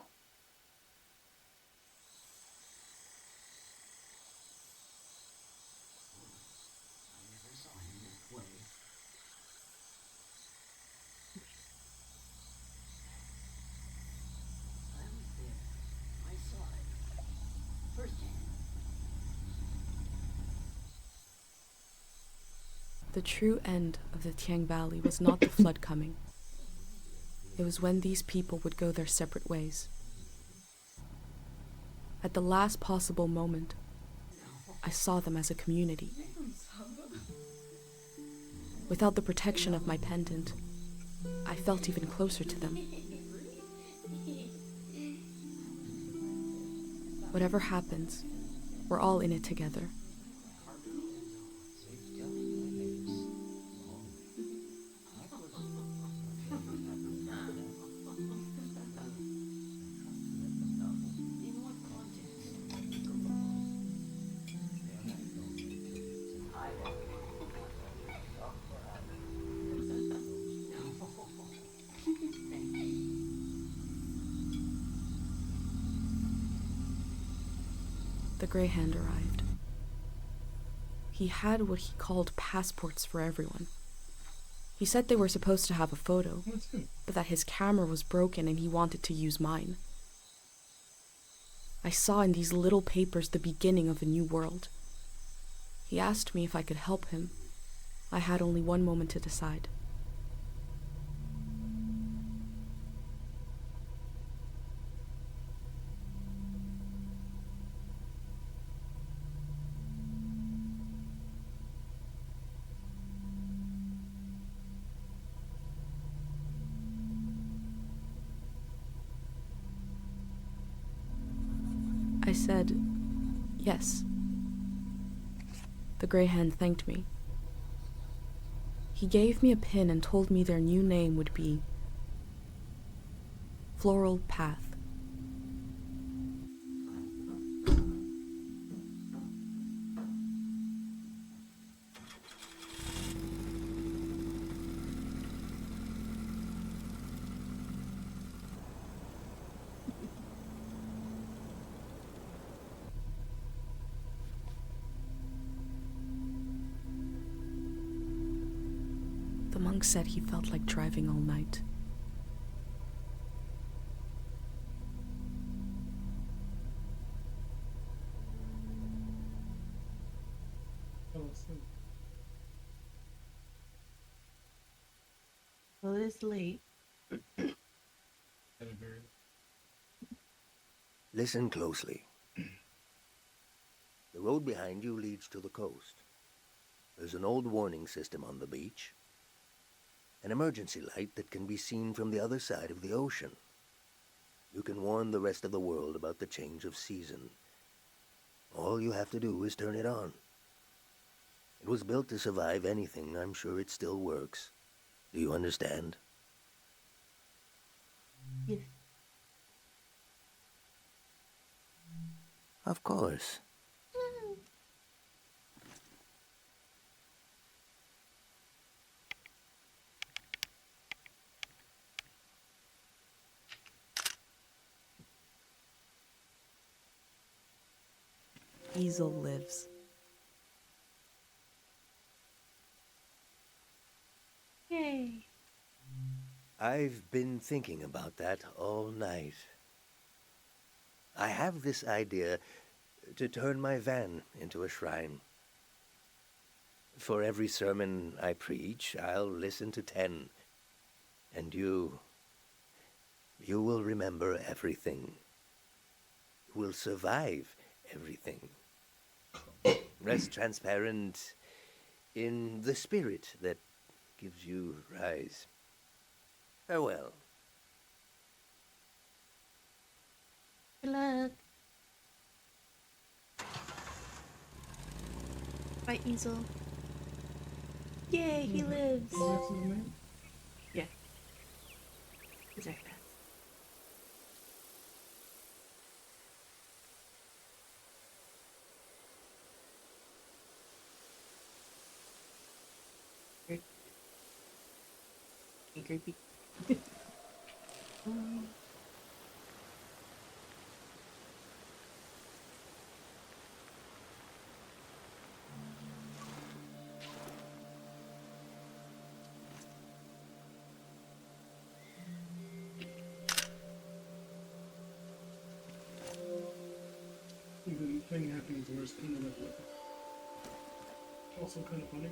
The true end of the Tiang Valley was not the flood coming. It was when these people would go their separate ways. At the last possible moment, I saw them as a community. Without the protection of my pendant, I felt even closer to them. Whatever happens, we're all in it together. The Grey Hand arrived. He had what he called passports for everyone. He said they were supposed to have a photo, That's good. but that his camera was broken and he wanted to use mine. I saw in these little papers the beginning of a new world. He asked me if I could help him. I had only one moment to decide. I said, yes. The Grey Hand thanked me. He gave me a pin and told me their new name would be Floral Path. The monk said he felt like driving all night. Fell asleep. Well, it is late. At a very Listen closely. The road behind you leads to the coast. There's an old warning system on the beach. An emergency light that can be seen from the other side of the ocean. You can warn the rest of the world about the change of season. All you have to do is turn it on. It was built to survive anything. I'm sure it still works. Do you understand? Yes. Of course. Easel lives. Yay. I've been thinking about that all night. I have this idea to turn my van into a shrine. For every sermon I preach, I'll listen to 10. And you will remember everything. You will survive everything. Rest transparent in the spirit that gives you rise. Farewell. Good luck. Bye, Easel. Yay, he lives. What's his name? Yeah. Exactly. Creepy. The thing happens where it's kind of like also kind of funny.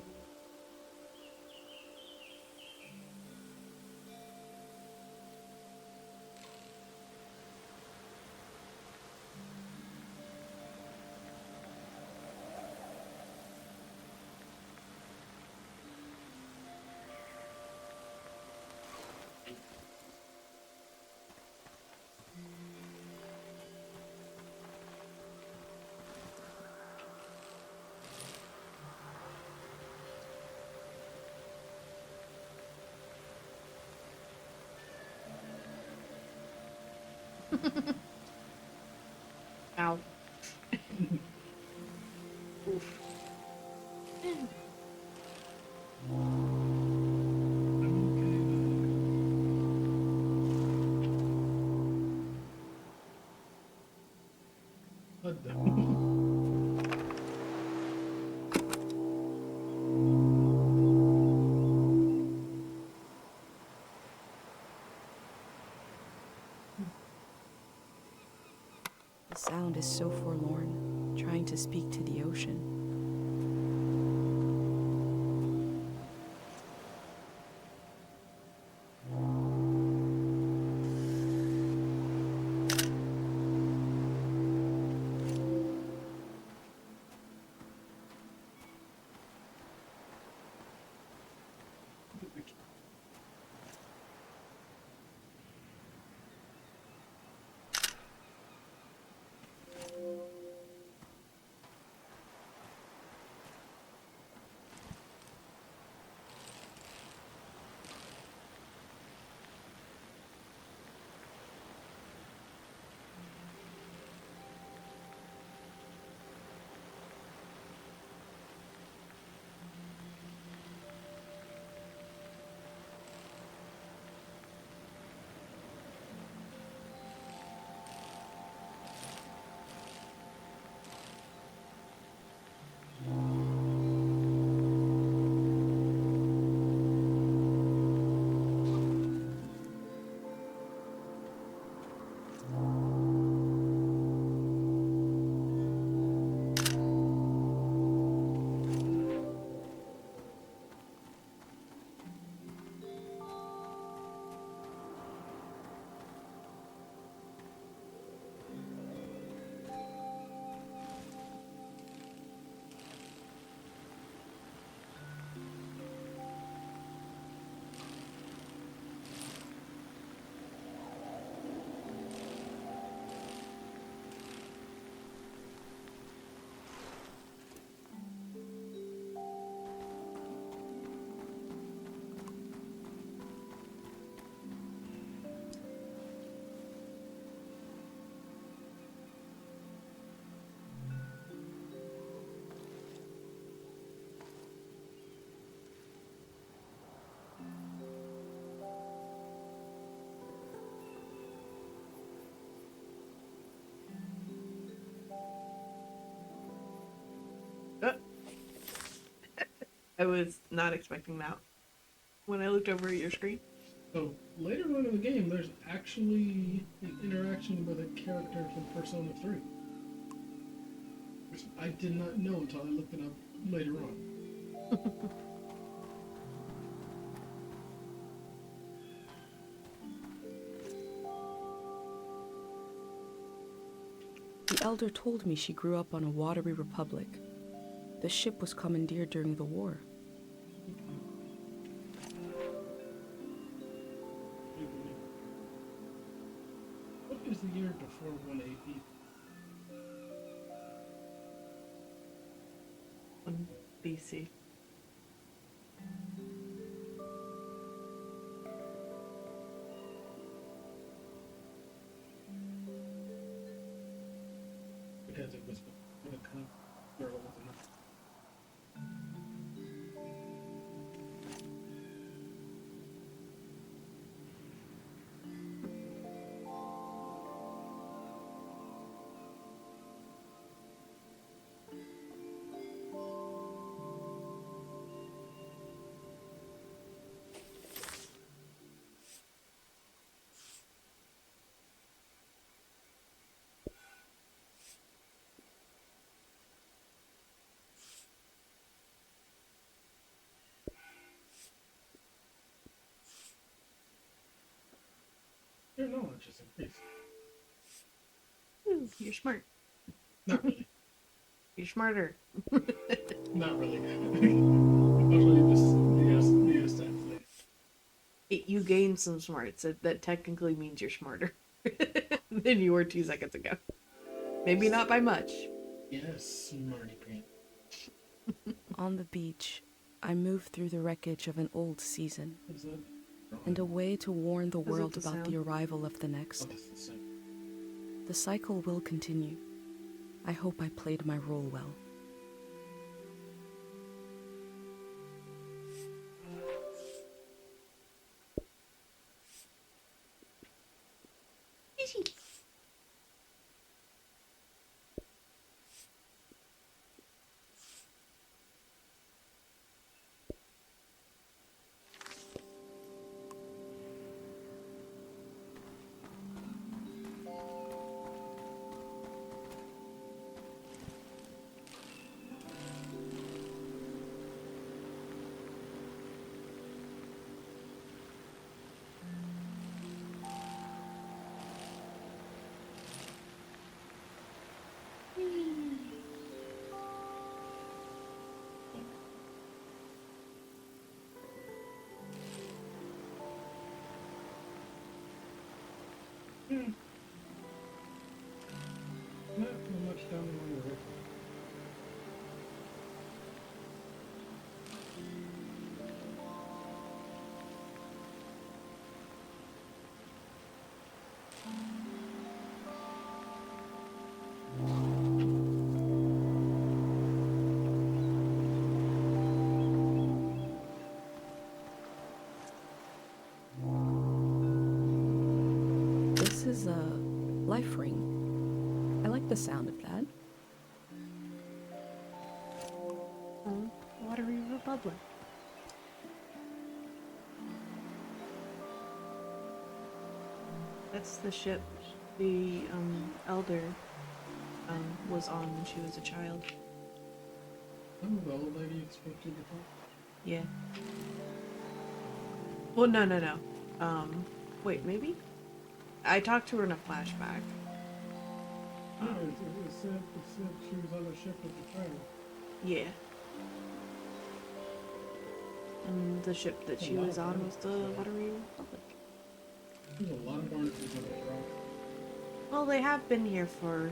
Ow. Oof. I'm okay. What the? The sound is so forlorn, trying to speak to the ocean. I was not expecting that when I looked over at your screen. So later on in the game, there's actually an interaction with a character from Persona 3. Which I did not know until I looked it up later on. The elder told me she grew up on a watery republic. The ship was commandeered during the war. What is the year before 1 AP? On BC. Because it was when a kind of girl was enough. Your knowledge is increased. Ooh, you're smart. Not really. You're smarter. Not really. I'll show you the stats later. You gained some smarts. That technically means you're smarter than you were 2 seconds ago. Maybe not by much. Yes, smarty pants. On the beach, I moved through the wreckage of an old season Is that? and a way to warn the Is it world the about sound? the arrival of the Oh, next. that's the same. The cycle will continue. I hope I played my role well. Not too much down along the river. This is a life ring. I like the sound of that. Watery Republic. That's the ship the elder was on when she was a child. I'm the old lady you spoke to before. Yeah. Well, no. Wait, maybe? I talked to her in a flashback. No, it said she was on the ship with the child. Yeah. And the ship that she was on was the Watery Republic. There's a lot of barnacles on that rock. Well, they have been here for...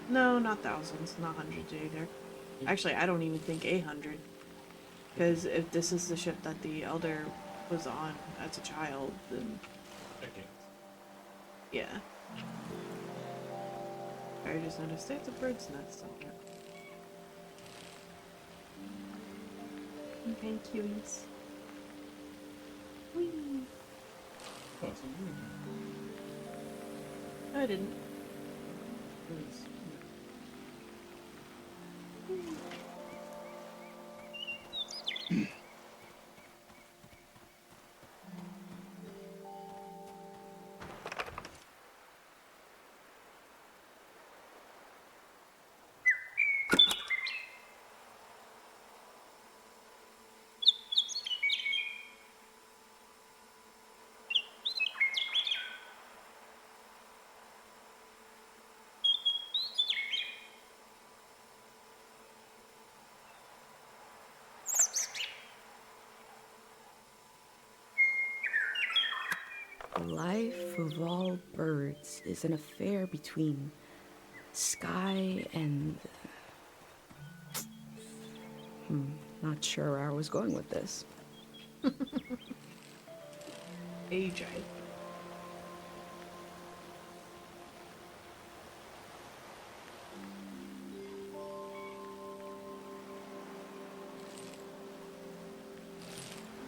No, not thousands, not hundreds either. Actually, I don't even think 800. Because if this is the ship that the Elder was on as a child, then Decades. yeah. I just noticed there's a bird's nest up there. Okay, cuties. Whee! Oh, so you I didn't. it's, The life of all birds is an affair between sky and... not sure where I was going with this. AJ.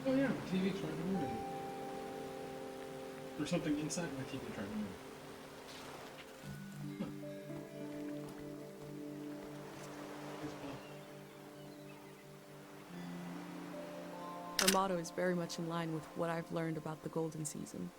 Oh yeah, my TV tried to move. Or something inside my TV tried to move. Huh. Baseball. Her motto is very much in line with what I've learned about the golden season.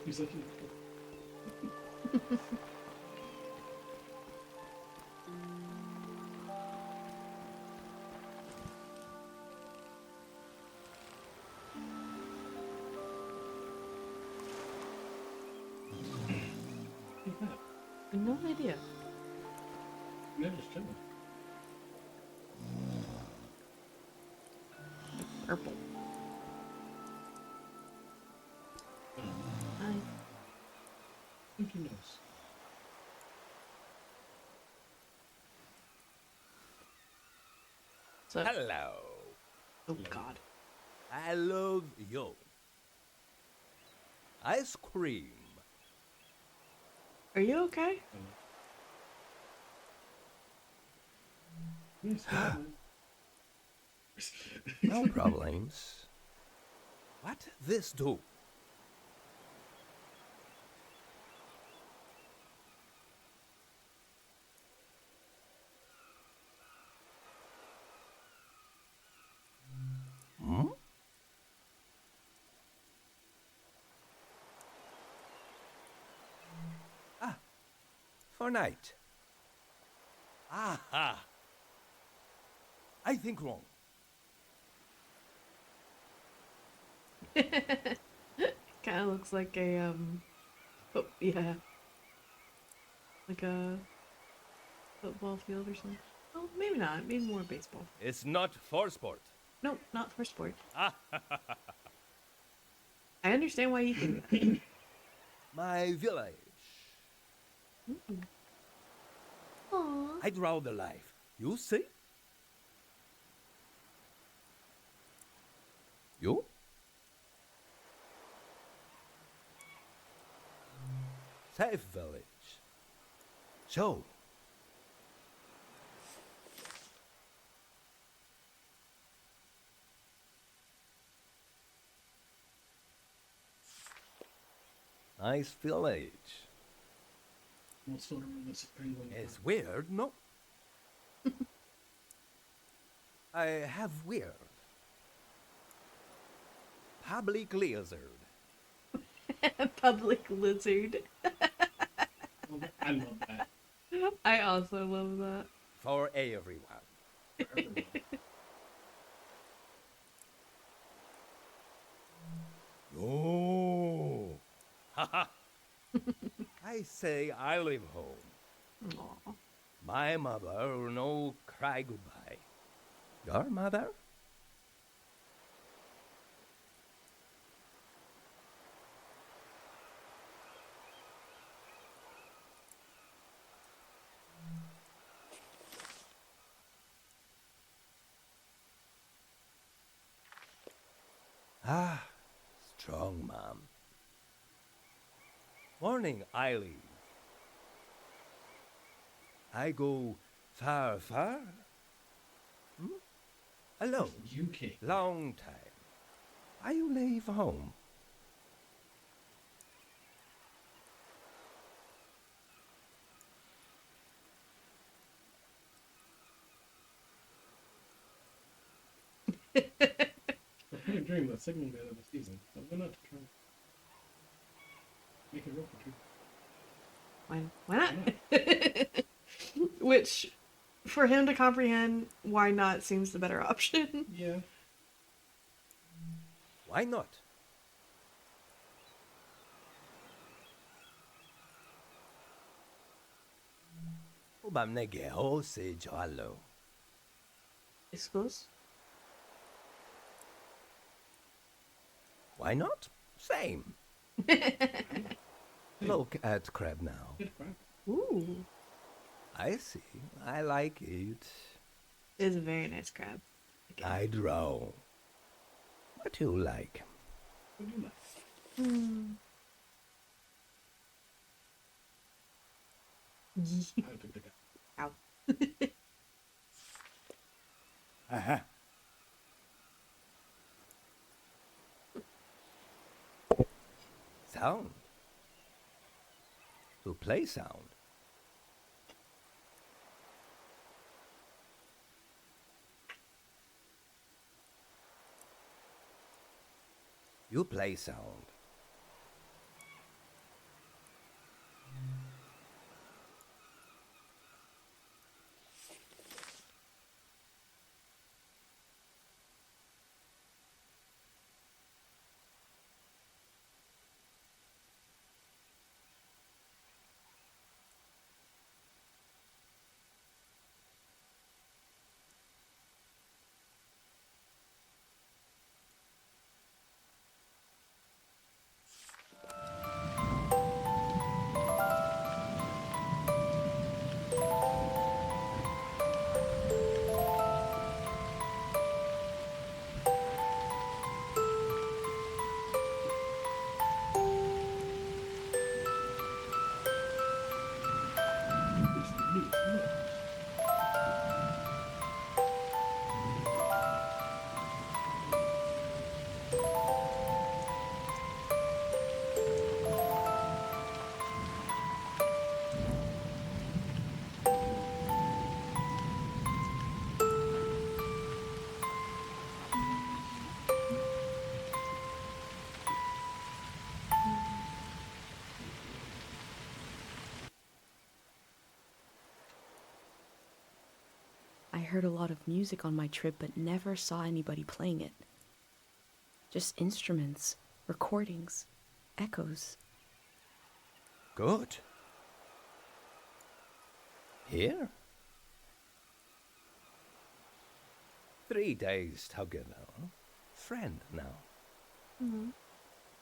He's like, No idea. they're just chilling. Purple. Hi. I think he knows. So, Hello. oh god. I love you. Ice cream. Are you okay? He's smiling. No problems. What this do? Hmm? Ah, for night. Aha! I think wrong. Kind of looks like a oh yeah, like a football field or something. Oh, maybe not. Maybe more baseball. It's not for sport. No, not for sport. I understand why you think that. My village. Aww. I draw the life. You see? You? Safe village. So. Nice village. What sort of realistic penguin? It's weird, no? I have weird. Public lizard. Public lizard. Oh, I love that. I also love that. For everyone. For everyone. No. Haha. I say I live home. Aw. My mother no cry goodbye. Your mother? strong, ma'am. Morning, Eileen. I go far, far? Hmm? Alone. UK. Long time. I leave home. I had a dream that second man of the season. So I'm gonna have to try and make it work for two. Why not? Which, for him to comprehend, why not seems the better option. Yeah. Why not? Ubamnegeo se jalo. I suppose. Why not? Same. Look at crab now. Good crap. Ooh. I see. I like it. It is a very nice crab. Again. I draw. What you like? What do you like? I picked the guy. Ow. Uh-huh. Sound. To play sound. You play sound. It's the new look. I heard a lot of music on my trip, but never saw anybody playing it. Just instruments, recordings, echoes. Good. Here? 3 days together. Friend now.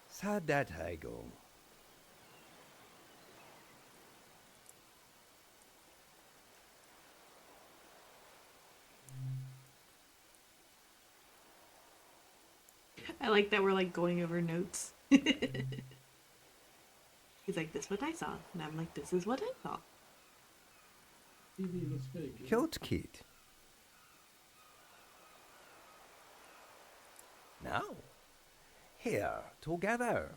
Sad that I go. I like that we're like going over notes. He's like, this is what I saw. And I'm like, this is what I saw. TV looks fake. Cute kid. Now, here together.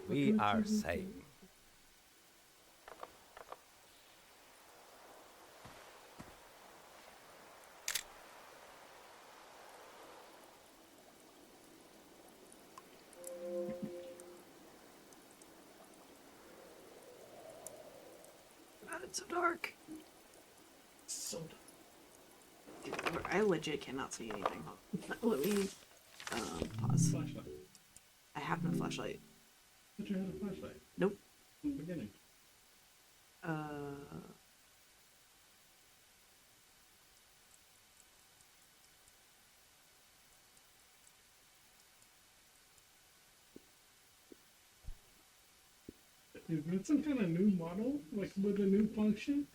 We are same. God, it's so dark. So dumb. Dude, I legit cannot see anything. Let me pause. Flashlight. I have no flashlight. But you had a flashlight Nope. in the beginning. Is that some kind of new model? Like with a new function?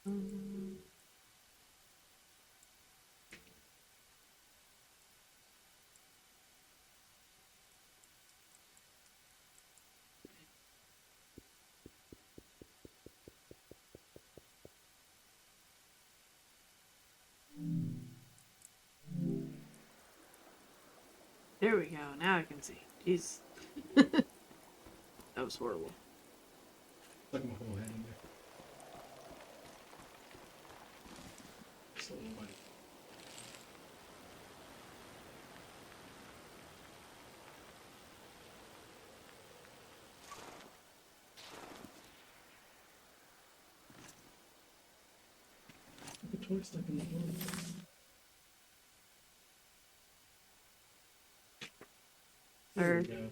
Mm. There we go. Now I can see. Jeez. That was horrible. Stuck my whole head in there. Just a little bite. The toy stuck in the hole. There we Third. go.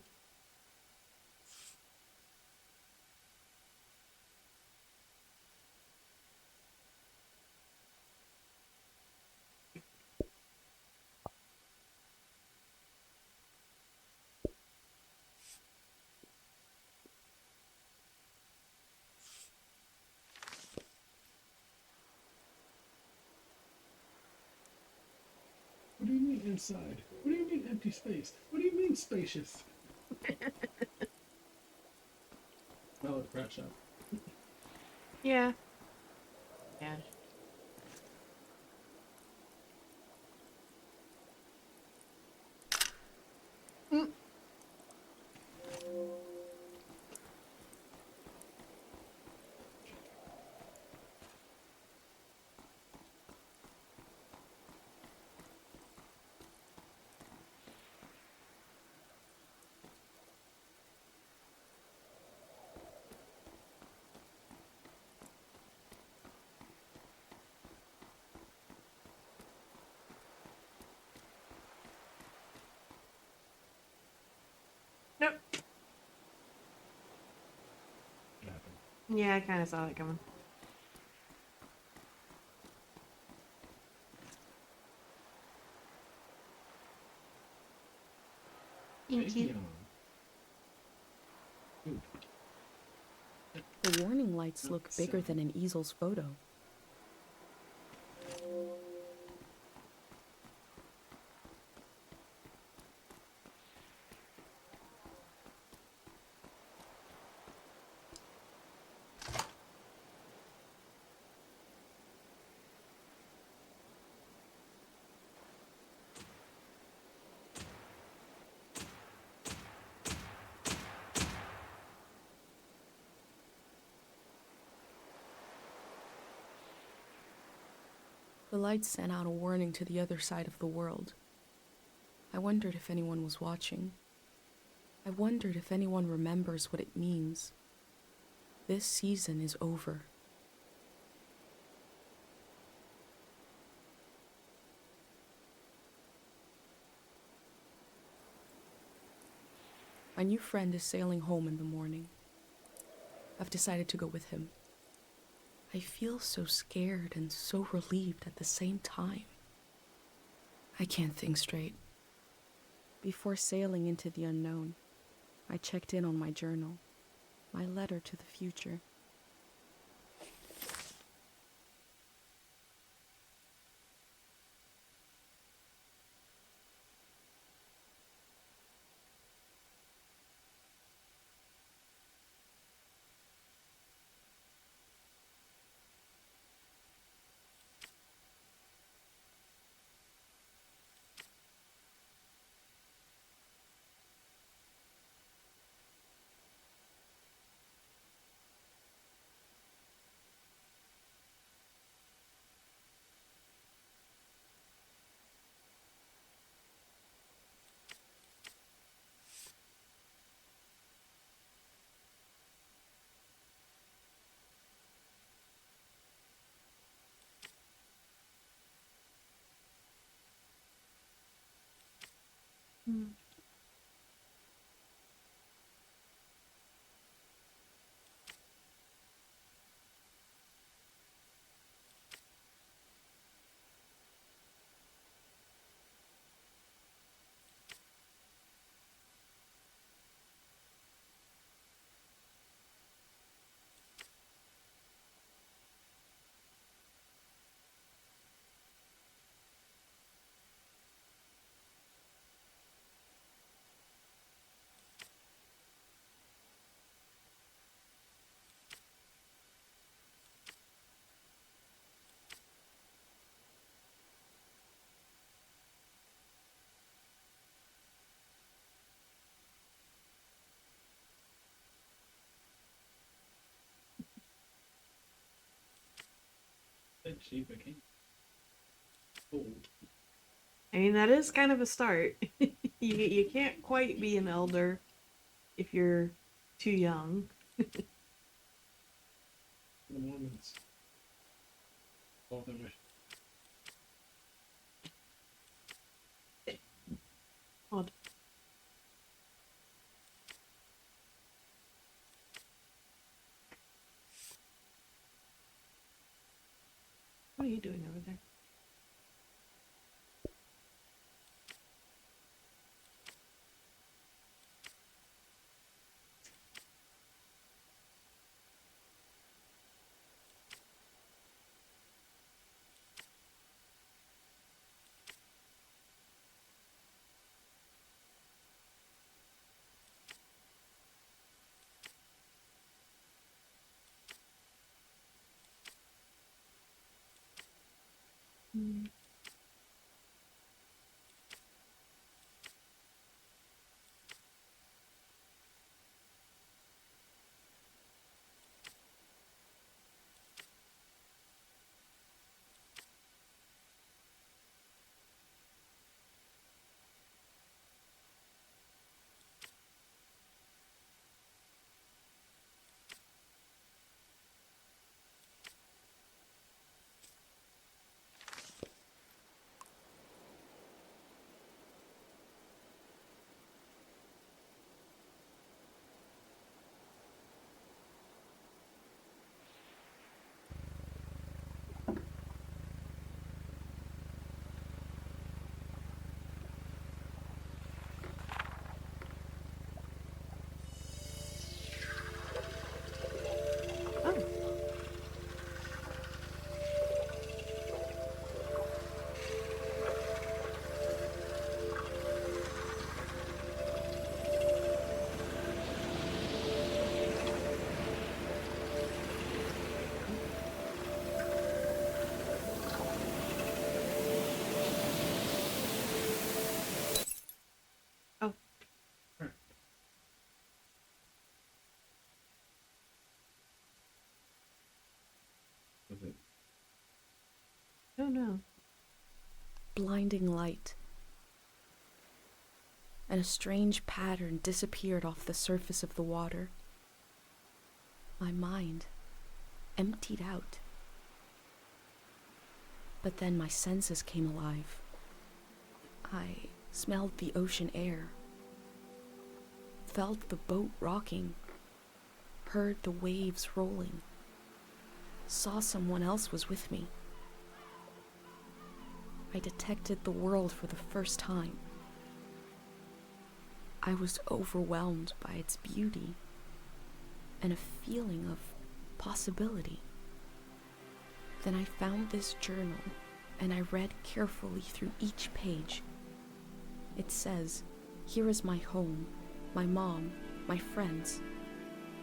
What do you mean inside? What do you mean empty space? What do you mean spacious? Oh, it's crash shop. Yeah. Yeah. Nope. What happened? Yeah, I kind of saw that coming. Thank you. Aeon. Ooh, The warning lights Not look bigger seven. than an easel's photo. The lights sent out a warning to the other side of the world. I wondered if anyone was watching. I wondered if anyone remembers what it means. This season is over. My new friend is sailing home in the morning. I've decided to go with him. I feel so scared and so relieved at the same time. I can't think straight. Before sailing into the unknown, I checked in on my journal, my letter to the future. That she became old. I mean, that is kind of a start. You can't quite be an elder if you're too young. The Mormons. All their mission. Odd. What are you doing over there? Hmm. Oh. Oh. Was it? Oh no. Blinding light. And a strange pattern disappeared off the surface of the water. My mind emptied out. But then my senses came alive. I smelled the ocean air, felt the boat rocking, heard the waves rolling, saw someone else was with me. I detected the world for the first time. I was overwhelmed by its beauty and a feeling of possibility. Then I found this journal and I read carefully through each page. It says, "Here is my home, my mom, my friends."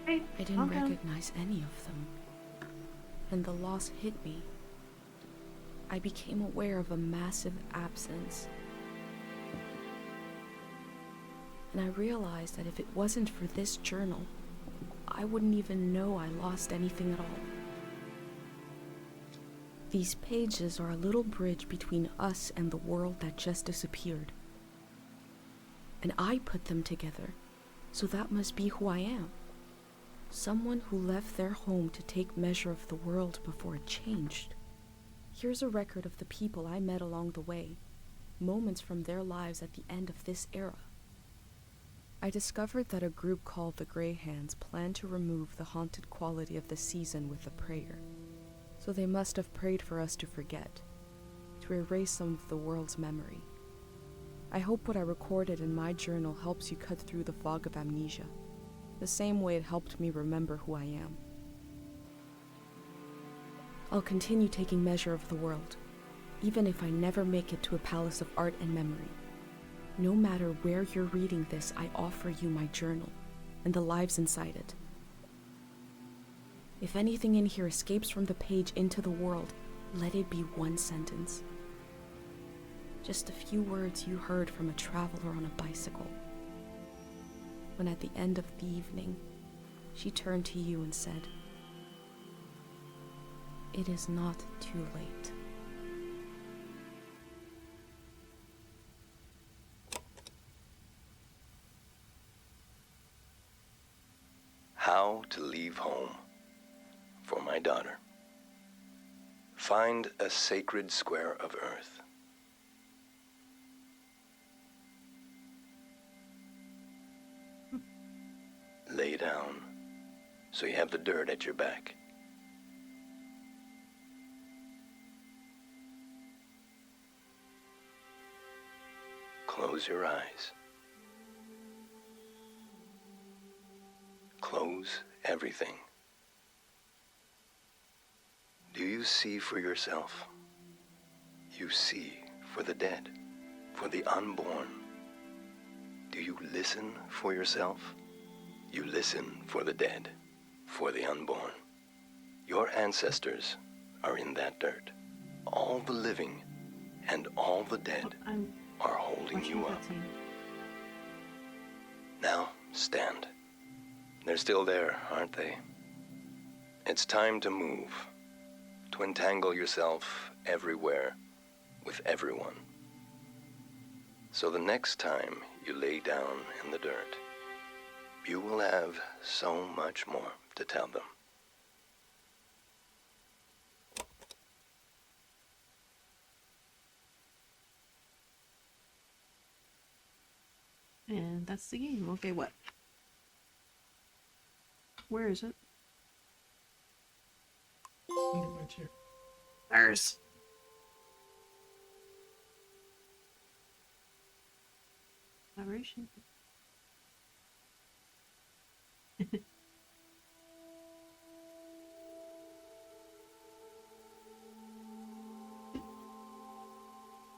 Hey, I didn't welcome. recognize any of them. And the loss hit me. I became aware of a massive absence. And I realized that if it wasn't for this journal, I wouldn't even know I lost anything at all. These pages are a little bridge between us and the world that just disappeared. And I put them together, so that must be who I am. Someone who left their home to take measure of the world before it changed. Here's a record of the people I met along the way, moments from their lives at the end of this era. I discovered that a group called the Grey Hands planned to remove the haunted quality of the season with a prayer. So they must have prayed for us to forget, to erase some of the world's memory. I hope what I recorded in my journal helps you cut through the fog of amnesia, the same way it helped me remember who I am. I'll continue taking measure of the world, even if I never make it to a palace of art and memory. No matter where you're reading this, I offer you my journal and the lives inside it. If anything in here escapes from the page into the world, let it be one sentence. Just a few words you heard from a traveler on a bicycle. When at the end of the evening, she turned to you and said, It is not too late. How to leave home. For my daughter. Find a sacred square of earth. Lay down so you have the dirt at your back. Close your eyes. Close everything. Do you see for yourself? You see for the dead, for the unborn. Do you listen for yourself? You listen for the dead, for the unborn. Your ancestors are in that dirt. All the living and all the dead I'm are holding watching you that up. scene. Now, stand. They're still there, aren't they? It's time to move. To entangle yourself everywhere with everyone. So the next time you lay down in the dirt, you will have so much more to tell them. And that's the game. Okay, what? Where is it? Under my chair. There's. Collaboration.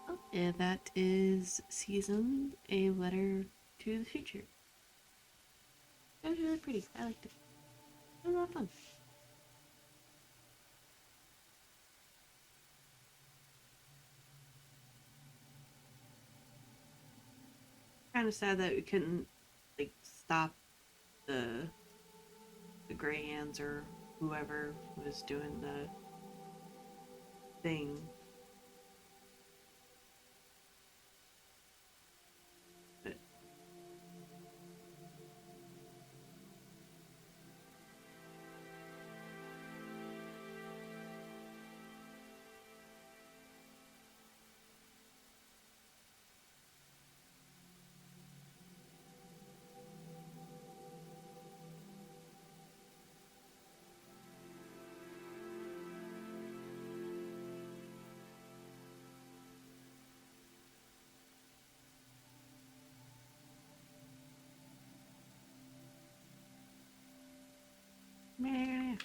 Oh, and that is Season, A Letter to the Future. It was really pretty. I liked it. It was a lot of fun. Kind of sad that we couldn't like stop the gray hands or whoever was doing the thing. But meh.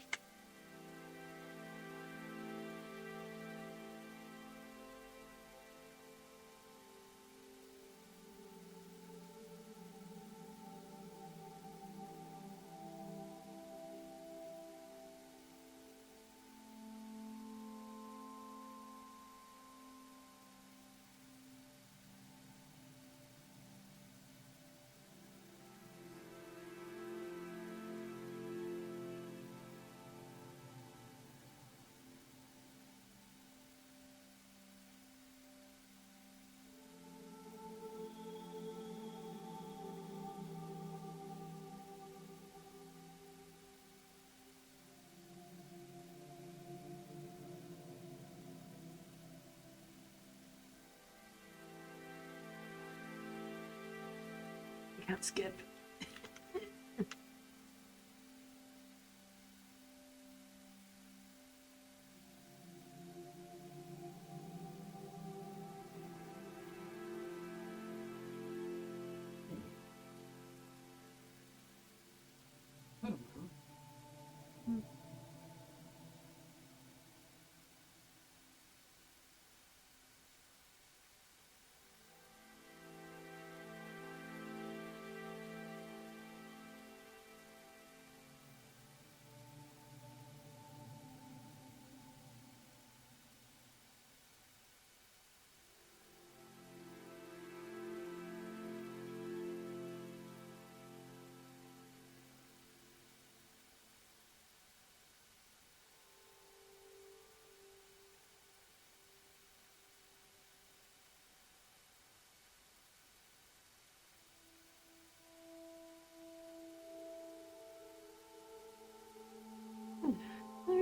I can't skip. I don't know.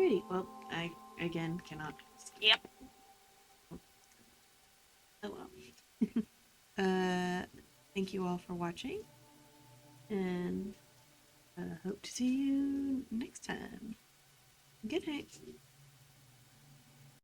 Alrighty, well, I again cannot skip. Oh well. Thank you all for watching, and hope to see you next time. Good night.